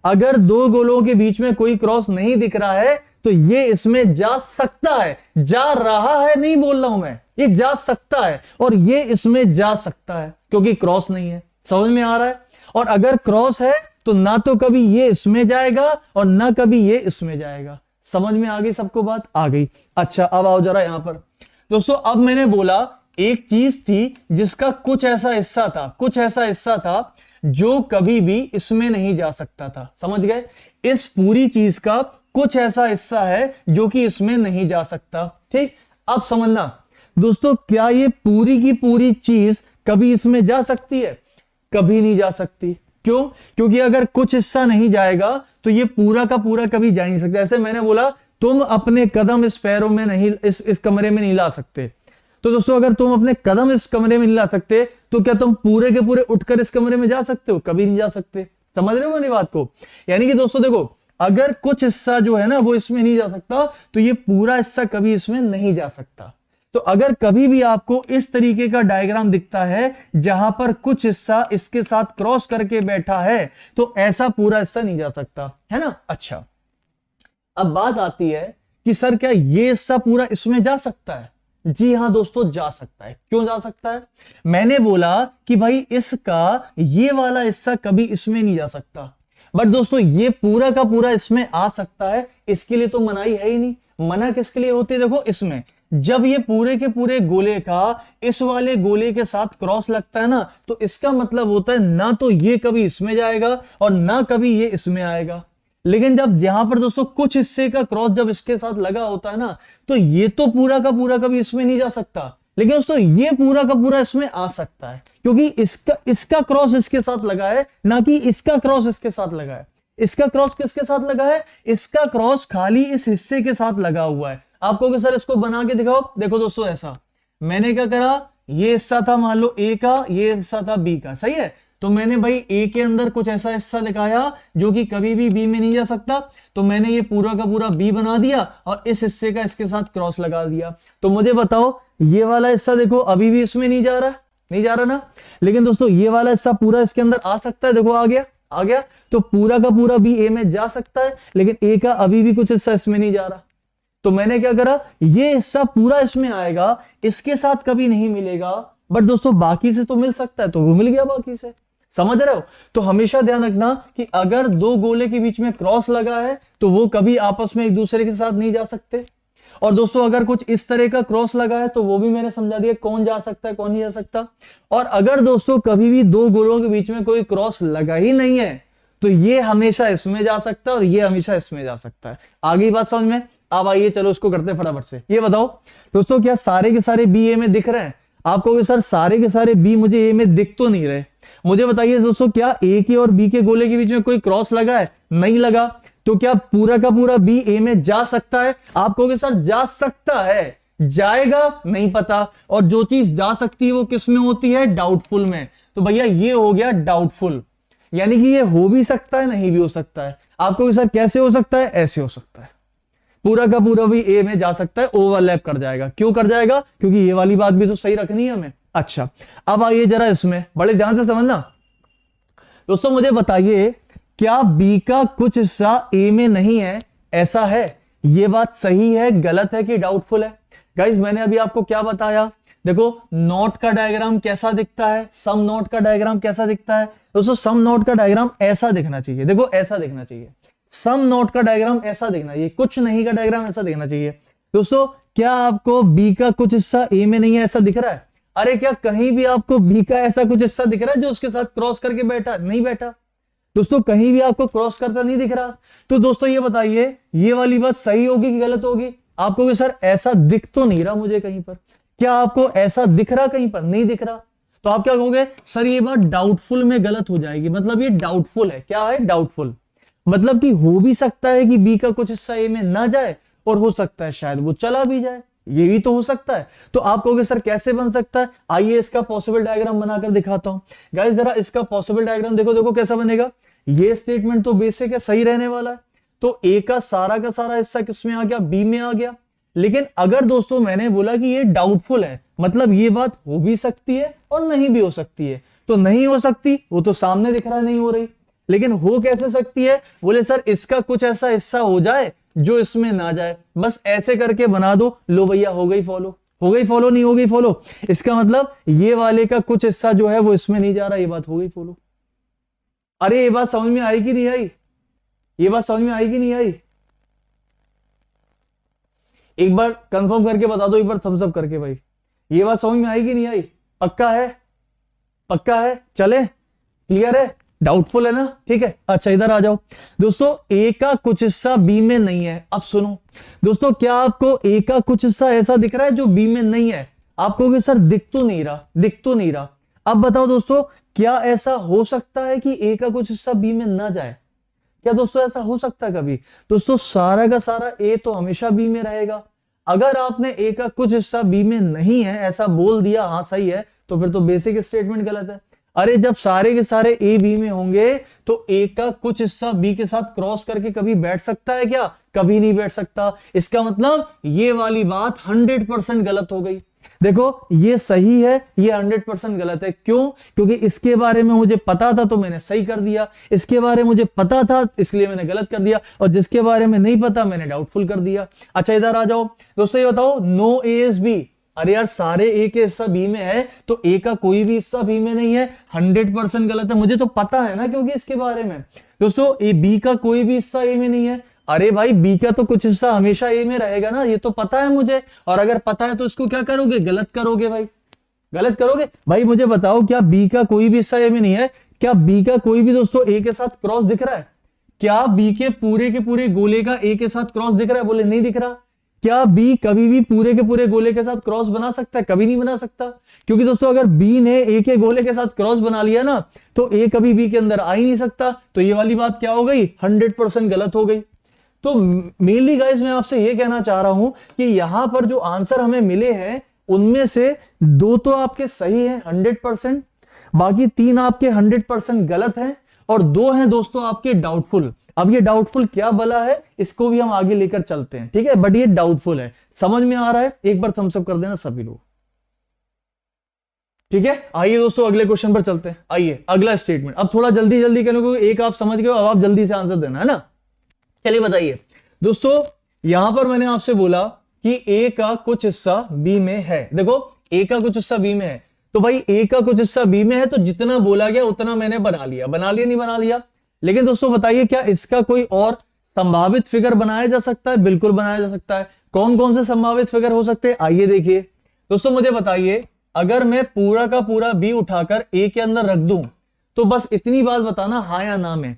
अगर दो गोलों के बीच में कोई क्रॉस नहीं दिख रहा है तो ये इसमें जा सकता है, जा रहा है नहीं बोल रहा हूं मैं, ये जा सकता है और ये इसमें जा सकता है क्योंकि क्रॉस नहीं है। समझ में आ रहा है? और अगर क्रॉस है तो ना तो कभी ये इसमें जाएगा और ना कभी ये इसमें जाएगा। समझ में आ गई सबको बात? आ गई। अच्छा अब आओ जरा यहां पर। दोस्तों अब मैंने बोला एक चीज थी जिसका कुछ ऐसा हिस्सा था, कुछ ऐसा हिस्सा था जो कभी भी इसमें नहीं जा सकता था। समझ गए? इस पूरी चीज का कुछ ऐसा हिस्सा है जो कि इसमें नहीं जा सकता। ठीक, अब समझना दोस्तों, क्या ये पूरी की पूरी चीज कभी इसमें जा सकती है? कभी नहीं जा सकती। क्यों? क्योंकि अगर कुछ हिस्सा नहीं जाएगा तो ये पूरा का पूरा कभी जा नहीं सकता। ऐसे मैंने बोला तुम अपने कदम इस पैरों में नहीं, इस कमरे में नहीं ला सकते। तो दोस्तों अगर तुम अपने कदम इस कमरे में नहीं ला सकते तो क्या तुम पूरे के पूरे उठकर इस कमरे में जा सकते हो? कभी नहीं जा सकते। समझ रहे हो मेरी बात को? यानी कि दोस्तों देखो, अगर कुछ हिस्सा जो है ना वो इसमें नहीं जा सकता तो ये पूरा हिस्सा कभी इसमें नहीं जा सकता। तो अगर कभी भी आपको इस तरीके का डायग्राम दिखता है जहां पर कुछ हिस्सा इसके साथ क्रॉस करके बैठा है तो ऐसा पूरा हिस्सा नहीं जा सकता, है ना? अच्छा अब बात आती है कि सर क्या ये हिस्सा पूरा इसमें जा सकता है? जी हां दोस्तों, जा सकता है। क्यों जा सकता है? मैंने बोला कि भाई इसका ये वाला हिस्सा कभी इसमें नहीं जा सकता, बट दोस्तों ये पूरा का पूरा इसमें आ सकता है। इसके लिए तो मनाही है ही नहीं। मना किसके लिए होती है? देखो इसमें जब ये पूरे के पूरे गोले का इस वाले गोले के साथ क्रॉस लगता है ना तो इसका मतलब होता है ना तो ये कभी इसमें जाएगा और ना कभी ये इसमें आएगा। लेकिन जब यहां पर दोस्तों कुछ हिस्से का क्रॉस जब इसके साथ लगा होता है ना तो ये तो पूरा का पूरा कभी इसमें नहीं जा सकता, लेकिन दोस्तों ये पूरा का पूरा इसमें आ सकता है क्योंकि इसका क्रॉस इसके साथ लगा है, ना कि इसका क्रॉस इसके साथ लगा है। इसका क्रॉस किसके साथ लगा है? इसका क्रॉस खाली इस हिस्से के साथ लगा हुआ है। आपको कि सर इसको बना के दिखाओ। देखो दोस्तों ऐसा मैंने क्या करा, ये हिस्सा था मान लो ए का, ये हिस्सा था बी का, सही है? तो मैंने भाई ए के अंदर कुछ ऐसा हिस्सा दिखाया जो कि कभी भी बी में नहीं जा सकता, तो मैंने ये पूरा का पूरा बी बना दिया और इस हिस्से का इसके साथ क्रॉस लगा दिया। तो मुझे बताओ ये वाला हिस्सा देखो अभी भी इसमें नहीं जा रहा, नहीं जा रहा ना, लेकिन दोस्तों ये वाला हिस्सा पूरा इसके अंदर आ सकता है। देखो आ गया, आ गया। तो पूरा का पूरा बी ए में जा सकता है, लेकिन ए का अभी भी कुछ हिस्सा इसमें नहीं जा रहा। तो मैंने क्या करा, ये हिस्सा पूरा इसमें आएगा, इसके साथ कभी नहीं मिलेगा, बट दोस्तों बाकी से तो मिल सकता है, तो वो मिल गया बाकी से। समझ रहे हो? तो हमेशा ध्यान रखना कि अगर दो गोले के बीच में क्रॉस लगा है तो वो कभी आपस में एक दूसरे के साथ नहीं जा सकते। और दोस्तों अगर कुछ इस तरह का क्रॉस लगा है तो वो भी मैंने समझा दिया कौन जा सकता है कौन नहीं जा सकता। और अगर दोस्तों कभी भी दो गोलों के बीच में कोई क्रॉस लगा ही नहीं है तो ये हमेशा इसमें जा सकता है और ये हमेशा इसमें जा सकता है। आगे बात समझ में? अब आइए चलो उसको करते हैं फटाफट से। ये बताओ दोस्तों क्या सारे के सारे बी ए में दिख रहे हैं? आपको कि सर सारे के सारे बी मुझे ए में दिख तो नहीं रहे। मुझे बताइए दोस्तों क्या ए के और बी के गोले के बीच में कोई क्रॉस लगा है? नहीं लगा। तो क्या पूरा का पूरा बी ए में जा सकता है? आप कहोगे सर जा सकता है, जाएगा नहीं पता। और जो चीज जा सकती है वो किस में होती है? डाउटफुल में। तो भैया ये हो गया डाउटफुल, यानी कि ये हो भी सकता है नहीं भी हो सकता है। आपको सर कैसे हो सकता है? ऐसे हो सकता है। पूरा का पूरा भी ए में जा सकता है, ओवरलैप कर जाएगा। क्यों कर जाएगा? क्योंकि ये वाली बात भी तो सही रखनी है हमें। अच्छा अब आइए जरा इसमें बड़े ध्यान से समझना। दोस्तों मुझे बताइए क्या बी का कुछ हिस्सा ए में नहीं है? ऐसा है? ये बात सही है, गलत है कि डाउटफुल है? गाइस मैंने अभी आपको क्या बताया, देखो नॉट का डायग्राम कैसा दिखता है, सम नॉट का डायग्राम कैसा दिखता है दोस्तों, सम नॉट का डायग्राम ऐसा दिखना चाहिए, देखो ऐसा दिखना चाहिए, सम नॉट का डायग्राम ऐसा दिखना चाहिए, कुछ नहीं का डायग्राम ऐसा दिखना चाहिए। दोस्तों क्या आपको बी का कुछ हिस्सा ए में नहीं है ऐसा दिख रहा है? अरे क्या कहीं भी आपको बी का ऐसा कुछ हिस्सा दिख रहा है जो उसके साथ क्रॉस करके बैठा? नहीं बैठा दोस्तों, कहीं भी आपको क्रॉस करता नहीं दिख रहा। तो दोस्तों ये बताइए ये वाली बात सही होगी कि गलत होगी? आपको कि सर ऐसा दिख तो नहीं रहा मुझे कहीं पर, क्या आपको ऐसा दिख रहा कहीं पर? नहीं दिख रहा। तो आप क्या कहोगे, सर ये बात डाउटफुल में गलत हो जाएगी, मतलब ये डाउटफुल है। क्या है? डाउटफुल, मतलब कि हो भी सकता है कि बी का कुछ हिस्सा ए में ना जाए और हो सकता है शायद वो चला भी जाए, ये भी तो हो सकता है। तो आप कहोगे सर कैसे बन सकता है? आइए इसका पॉसिबल डायग्राम बनाकर दिखाता हूं। गाइस जरा इसका पॉसिबल डायग्राम देखो, देखो कैसा बनेगा। ये स्टेटमेंट तो बेसिक है, सही रहने वाला है, तो ए का सारा हिस्सा किसमें आ गया? बी में आ गया। लेकिन अगर दोस्तों मैंने बोला कि ये डाउटफुल है, मतलब ये बात हो भी सकती है और नहीं भी हो सकती है। तो नहीं हो सकती वो तो सामने दिख रहा है नहीं हो रही, लेकिन हो कैसे सकती है? बोले सर इसका कुछ ऐसा हिस्सा हो जाए जो इसमें ना जाए, बस ऐसे करके बना दो। लो भैया हो गई फॉलो, हो गई फॉलो, नहीं हो गई फॉलो? इसका मतलब ये वाले का कुछ हिस्सा जो है वो इसमें नहीं जा रहा, ये बात हो गई फॉलो। अरे ये बात समझ में आई कि नहीं आई? ये बात समझ में आई कि नहीं आई? एक बार कंफर्म करके बता दो, एक बार थम्स अप करके भाई, ये बात समझ में आई कि नहीं आई? पक्का है? पक्का है? चले, क्लियर है? डाउटफुल है ना? ठीक है, अच्छा इधर आ जाओ दोस्तों। ए का कुछ हिस्सा बी में नहीं है। अब सुनो दोस्तों, क्या आपको ए का कुछ हिस्सा ऐसा दिख रहा है जो बी में नहीं है? आप कहोगे सर दिख तो नहीं रहा, दिख तो नहीं रहा। अब बताओ दोस्तों, क्या ऐसा हो सकता है कि ए का कुछ हिस्सा बी में ना जाए? क्या दोस्तों ऐसा हो सकता है कभी? दोस्तों सारा का सारा ए तो हमेशा बी में रहेगा। अगर आपने ए का कुछ हिस्सा बी में नहीं है ऐसा बोल दिया, हाँ सही है, तो फिर तो बेसिक स्टेटमेंट गलत है। अरे जब सारे के सारे ए बी में होंगे तो ए का कुछ हिस्सा बी के साथ क्रॉस करके कभी बैठ सकता है क्या? कभी नहीं बैठ सकता। इसका मतलब ये वाली बात 100% गलत हो गई। देखो ये सही है, ये 100% गलत है। क्यों? क्योंकि इसके बारे में मुझे पता था तो मैंने सही कर दिया, इसके बारे में मुझे पता था इसलिए मैंने गलत कर दिया, और जिसके बारे में नहीं पता मैंने डाउटफुल कर दिया। अच्छा इधर आ जाओ दोस्तों, ये बताओ नो ए इज बी। अरे यार सारे ए के हिस्सा बी में है तो ए का कोई भी हिस्सा बी में नहीं है, 100% गलत है। मुझे तो पता है ना क्योंकि इसके बारे में दोस्तों ए बी का कोई भी हिस्सा ए में नहीं है। अरे भाई बी का तो कुछ हिस्सा हमेशा ए में रहेगा ना, ये तो पता है मुझे। और अगर पता है तो इसको क्या करोगे? गलत करोगे भाई, गलत करोगे भाई। मुझे बताओ क्या बी का कोई भी हिस्सा ए में नहीं है? क्या बी का कोई भी दोस्तों ए के साथ क्रॉस दिख रहा है? क्या बी के पूरे गोले का ए के साथ क्रॉस दिख रहा है? बोले नहीं दिख रहा। क्या बी कभी भी पूरे के पूरे गोले के साथ क्रॉस बना सकता है? कभी नहीं बना सकता, क्योंकि दोस्तों अगर बी ने ए के गोले के साथ क्रॉस बना लिया ना तो ए कभी बी के अंदर आ ही नहीं सकता। तो ये वाली बात क्या हो गई? 100% गलत हो गई। तो मेनली गाइस मैं आपसे ये कहना चाह रहा हूं कि यहां पर जो आंसर हमें मिले हैं उनमें से 2 तो आपके सही हैं 100%, बाकी 3 आपके 100% गलत हैं, और 2 हैं दोस्तों आपके डाउटफुल। अब ये डाउटफुल क्या भला है इसको भी हम आगे लेकर चलते हैं, ठीक है, बट ये डाउटफुल है। समझ में आ रहा है? एक बार थम्स अप कर देना सभी लोग, ठीक है। आइए दोस्तों अगले क्वेश्चन पर चलते हैं। आइए अगला स्टेटमेंट, अब थोड़ा जल्दी जल्दी करें क्योंकि एक आप समझ गए, अब आप जल्दी से आंसर देना है ना। चलिए बताइए दोस्तों, यहां पर मैंने आपसे बोला कि ए का कुछ हिस्सा बी में है। देखो ए का कुछ हिस्सा बी में है, तो भाई ए का कुछ हिस्सा बी में है तो जितना बोला गया उतना मैंने बना लिया। नहीं बना लिया? लेकिन दोस्तों बताइए क्या इसका कोई और संभावित फिगर बनाया जा सकता है? बिल्कुल बनाया जा सकता है। कौन कौन से संभावित फिगर हो सकते हैं? आइए देखिए दोस्तों, मुझे बताइए अगर मैं पूरा का पूरा बी उठाकर ए के अंदर रख दूं तो बस इतनी बात बताना हाँ या ना में,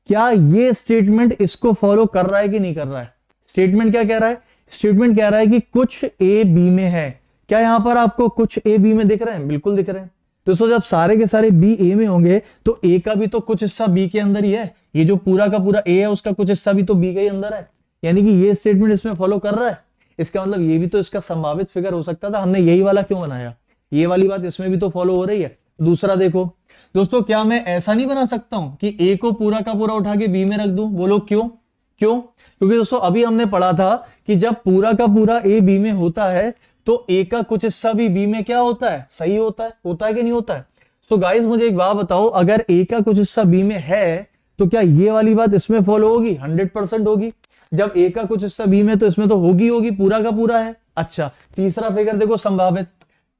क्या ये स्टेटमेंट इसको फॉलो कर रहा है कि नहीं कर रहा है? स्टेटमेंट क्या कह रहा है? स्टेटमेंट कह रहा है कि कुछ ए बी में है। क्या यहां पर आपको कुछ ए बी में दिख रहे हैं? बिल्कुल दिख रहे हैं। दोस्तों जब सारे के सारे बी ए में होंगे तो ए का भी तो कुछ हिस्सा बी के अंदर ही है। ये जो पूरा का पूरा ए है उसका कुछ हिस्सा भी तो बी के ही अंदर है, यानी कि ये स्टेटमेंट इसमें फॉलो कर रहा है। इसका मतलब ये भी तो इसका संभावित फिगर हो सकता था, हमने यही वाला क्यों बनाया? ये वाली बात इसमें भी तो फॉलो हो रही है। दूसरा देखो दोस्तों, क्या मैं ऐसा नहीं बना सकता हूं कि ए को पूरा का पूरा उठा के बी में रख दूं? बोलो क्यों? क्योंकि दोस्तों अभी हमने पढ़ा था कि जब पूरा का पूरा ए बी में होता है तो ए का कुछ हिस्सा भी बी में क्या होता है? सही होता है कि नहीं होता है? सो गाइस मुझे एक बात बताओ, अगर ए का कुछ हिस्सा बी में है तो क्या ये वाली बात इसमें फॉलो होगी? 100% होगी। जब ए का कुछ हिस्सा बी में तो इसमें तो होगी, पूरा का पूरा है। अच्छा तीसरा फिगर देखो संभावित,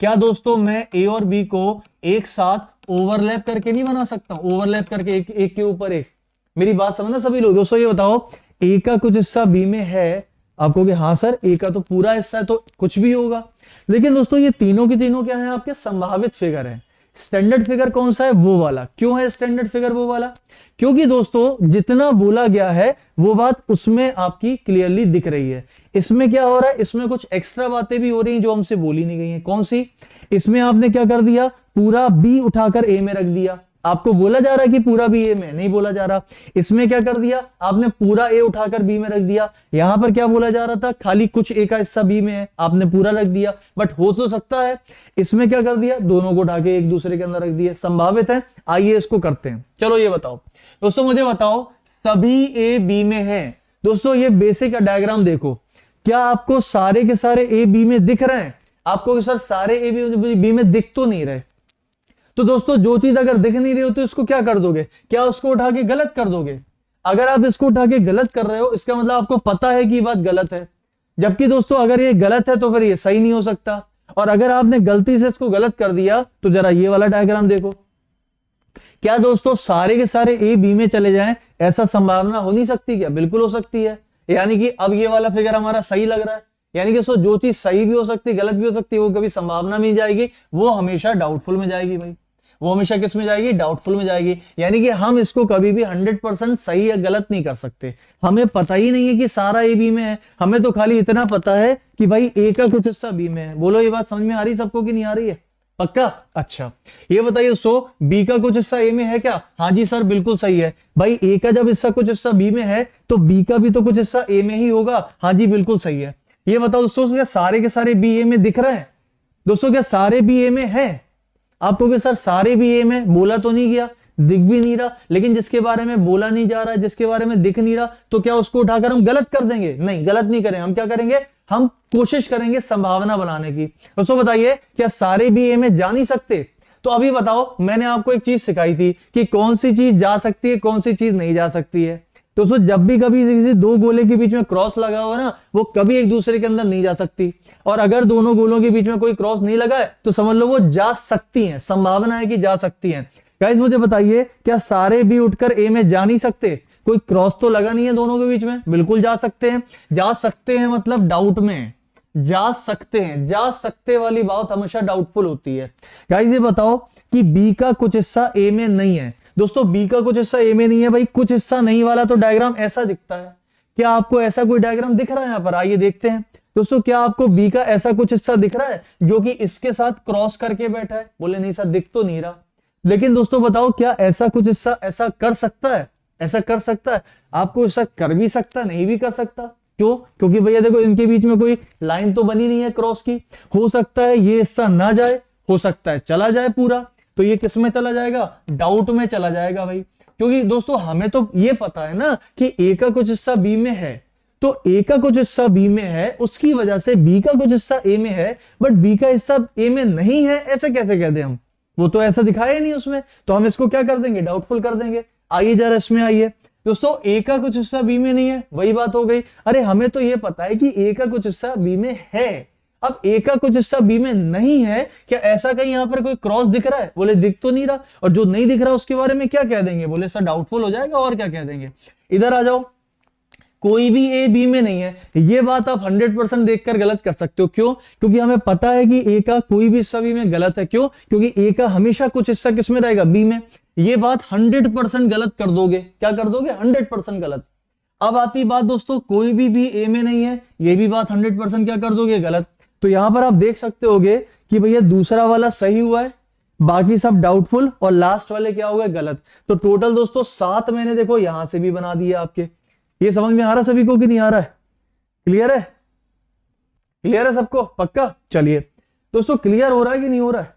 क्या दोस्तों मैं ए और बी को एक साथ ओवरलैप करके नहीं बना सकता हूं? ओवरलैप करके एक के ऊपर एक। मेरी बात समझना सभी लोग। दोस्तों ये बताओ, ए का कुछ हिस्सा बी में है, आप कहोगे हाँ सर ए का तो पूरा हिस्सा है तो कुछ भी होगा। लेकिन दोस्तों ये तीनों के तीनों क्या है? आपके संभावित फिगर है। स्टैंडर्ड फिगर कौन सा है? वो वाला। क्यों है स्टैंडर्ड फिगर वो वाला? क्योंकि दोस्तों जितना बोला गया है वो बात उसमें आपकी क्लियरली दिख रही है। इसमें क्या हो रहा है? इसमें कुछ एक्स्ट्रा बातें भी हो रही हैं जो हमसे बोली नहीं गई हैं। कौन सी? इसमें आपने क्या कर दिया? पूरा बी उठाकर ए में रख दिया। आपको बोला जा रहा है कि पूरा बी ए में, नहीं बोला जा रहा। इसमें क्या कर दिया? आपने पूरा ए उठाकर बी में रख दिया। यहां पर क्या बोला जा रहा था? खाली कुछ ए का हिस्सा बी में है, आपने पूरा रख दिया। बट हो तो सकता है। इसमें क्या कर दिया? दोनों को उठा के एक दूसरे के अंदर रख दिए। संभावित है। आइए इसको करते हैं। चलो ये बताओ दोस्तों, मुझे बताओ सभी ए बी में है। दोस्तों ये बेसिक डायग्राम देखो, क्या आपको सारे के सारे ए बी में दिख रहे हैं? आपको सर सारे ए बी में दिख तो नहीं रहे। तो दोस्तों जो चीज अगर दिख नहीं रही हो तो इसको क्या कर दोगे? क्या उसको उठा के गलत कर दोगे? अगर आप इसको उठा के गलत कर रहे हो इसका मतलब आपको पता है कि ये बात गलत है। जबकि दोस्तों अगर ये गलत है तो फिर ये सही नहीं हो सकता। और अगर आपने गलती से इसको गलत कर दिया तो जरा ये वाला डायग्राम देखो। क्या दोस्तों सारे के सारे ए बी में चले जाएं, ऐसा संभावना हो नहीं सकती क्या? बिल्कुल हो सकती है। यानी कि अब ये वाला फिगर हमारा सही लग रहा है। यानी कि जो चीज सही भी हो सकती है, गलत भी हो सकती है, वो कभी संभावना में जाएगी, वो हमेशा डाउटफुल में जाएगी भाई। वो हमेशा किस में जाएगी? डाउटफुल में जाएगी। यानी कि हम इसको कभी भी 100% सही या गलत नहीं कर सकते। हमें पता ही नहीं है कि सारा ए बी में है, हमें तो खाली इतना पता है कि भाई ए का कुछ हिस्सा बी में है। बोलो ये बात समझ में आ रही सबको कि नहीं आ रही है? पक्का? अच्छा ये बताइए दोस्तों, बी का कुछ हिस्सा ए में है क्या? हाँ जी सर बिल्कुल सही है। भाई ए का जब हिस्सा कुछ हिस्सा बी में है तो बी का भी तो कुछ हिस्सा ए में ही होगा। हाँ जी बिल्कुल सही है। ये बताओ दोस्तों, क्या सारे के सारे बी ए में दिख रहे हैं? दोस्तों क्या सारे बी ए में है? आप कहोगे सर सारे भी ए में, बोला तो नहीं गया, दिख भी नहीं रहा। लेकिन जिसके बारे में बोला नहीं जा रहा है, जिसके बारे में दिख नहीं रहा, तो क्या उसको उठाकर हम गलत कर देंगे? नहीं, गलत नहीं करें। हम क्या करेंगे? हम कोशिश करेंगे संभावना बनाने की। दोस्तों बताइए, क्या सारे भी ए में जा नहीं सकते? तो अभी बताओ, मैंने आपको एक चीज सिखाई थी कि कौन सी चीज जा सकती है, कौन सी चीज नहीं जा सकती है। दोस्तों जब भी कभी किसी दो गोले के बीच में क्रॉस लगा हो ना, वो कभी एक दूसरे के अंदर नहीं जा सकती। और अगर दोनों गोलों के बीच में कोई क्रॉस नहीं लगा है तो समझ लो वो जा सकती हैं, संभावना है कि जा सकती हैं। गाइस मुझे बताइए, क्या सारे बी उठकर ए में जा नहीं सकते? कोई क्रॉस तो लगा नहीं है दोनों के बीच में, बिल्कुल जा सकते हैं। जा सकते हैं मतलब डाउट में जा सकते हैं। जा सकते वाली बात हमेशा डाउटफुल होती है। गाइस ये बताओ कि बी का कुछ हिस्सा ए में नहीं है। दोस्तों बी का कुछ हिस्सा ए में नहीं है भाई, कुछ हिस्सा नहीं वाला तो डायग्राम ऐसा दिखता है। क्या आपको ऐसा कोई डायग्राम दिख रहा है यहां पर? आइए देखते हैं। दोस्तों क्या आपको बी का ऐसा कुछ हिस्सा दिख रहा है जो कि इसके साथ क्रॉस करके बैठा है? बोले नहीं सर दिख तो नहीं रहा। लेकिन दोस्तों बताओ, क्या ऐसा कुछ हिस्सा ऐसा कर सकता है? ऐसा कर सकता है? आपको ऐसा कर भी सकता, नहीं भी कर सकता। क्यों? क्योंकि भैया देखो इनके बीच में कोई लाइन तो बनी नहीं है क्रॉस की। हो सकता है ये हिस्सा ना जाए, हो सकता है चला जाए पूरा। तो ये किस में चला जाएगा? डाउट में चला जाएगा भाई। क्योंकि दोस्तों हमें तो ये पता है ना कि ए का कुछ हिस्सा बी में है, तो ए का कुछ हिस्सा बी में है, उसकी वजह से बी का कुछ हिस्सा ए में है। बट बी का हिस्सा ए में नहीं है, ऐसे कैसे कह दें हम? वो तो ऐसा दिखाया नहीं उसमें, तो हम इसको क्या कर देंगे? डाउटफुल कर देंगे। आइए जरा इसमें आइए। दोस्तों ए का कुछ हिस्सा बी में नहीं है, वही बात हो गई। अरे हमें तो ये पता है कि ए का कुछ हिस्सा बी में है। अब ए का कुछ हिस्सा बी में नहीं है, क्या ऐसा कहीं यहां पर कोई क्रॉस दिख रहा है? बोले दिख तो नहीं रहा। और जो नहीं दिख रहा उसके बारे में क्या कह देंगे? बोले सर डाउटफुल हो जाएगा। और क्या कह देंगे? इधर आ जाओ, कोई भी ए बी में नहीं है, ये बात आप 100% देखकर गलत कर सकते हो। क्यों? क्योंकि हमें पता है कि ए का कोई भी हिस्सा बी में गलत है। क्यों? क्योंकि ए का हमेशा कुछ हिस्सा किस में रहेगा? बी में। ये बात 100% गलत कर दोगे। क्या कर दोगे? 100% गलत। अब आती बात दोस्तों, कोई भी ए में नहीं है, ये भी बात 100% क्या कर दोगे? गलत। तो यहां पर आप देख सकते होगे कि भैया दूसरा वाला सही हुआ है, बाकी सब डाउटफुल, और लास्ट वाले क्या हो गए? गलत। तो टोटल दोस्तों 7 मैंने देखो यहां से भी बना दिए आपके। ये समझ में आ रहा सभी को कि नहीं आ रहा है? क्लियर है? क्लियर है सबको? पक्का? चलिए दोस्तों, क्लियर हो रहा है कि नहीं हो रहा है?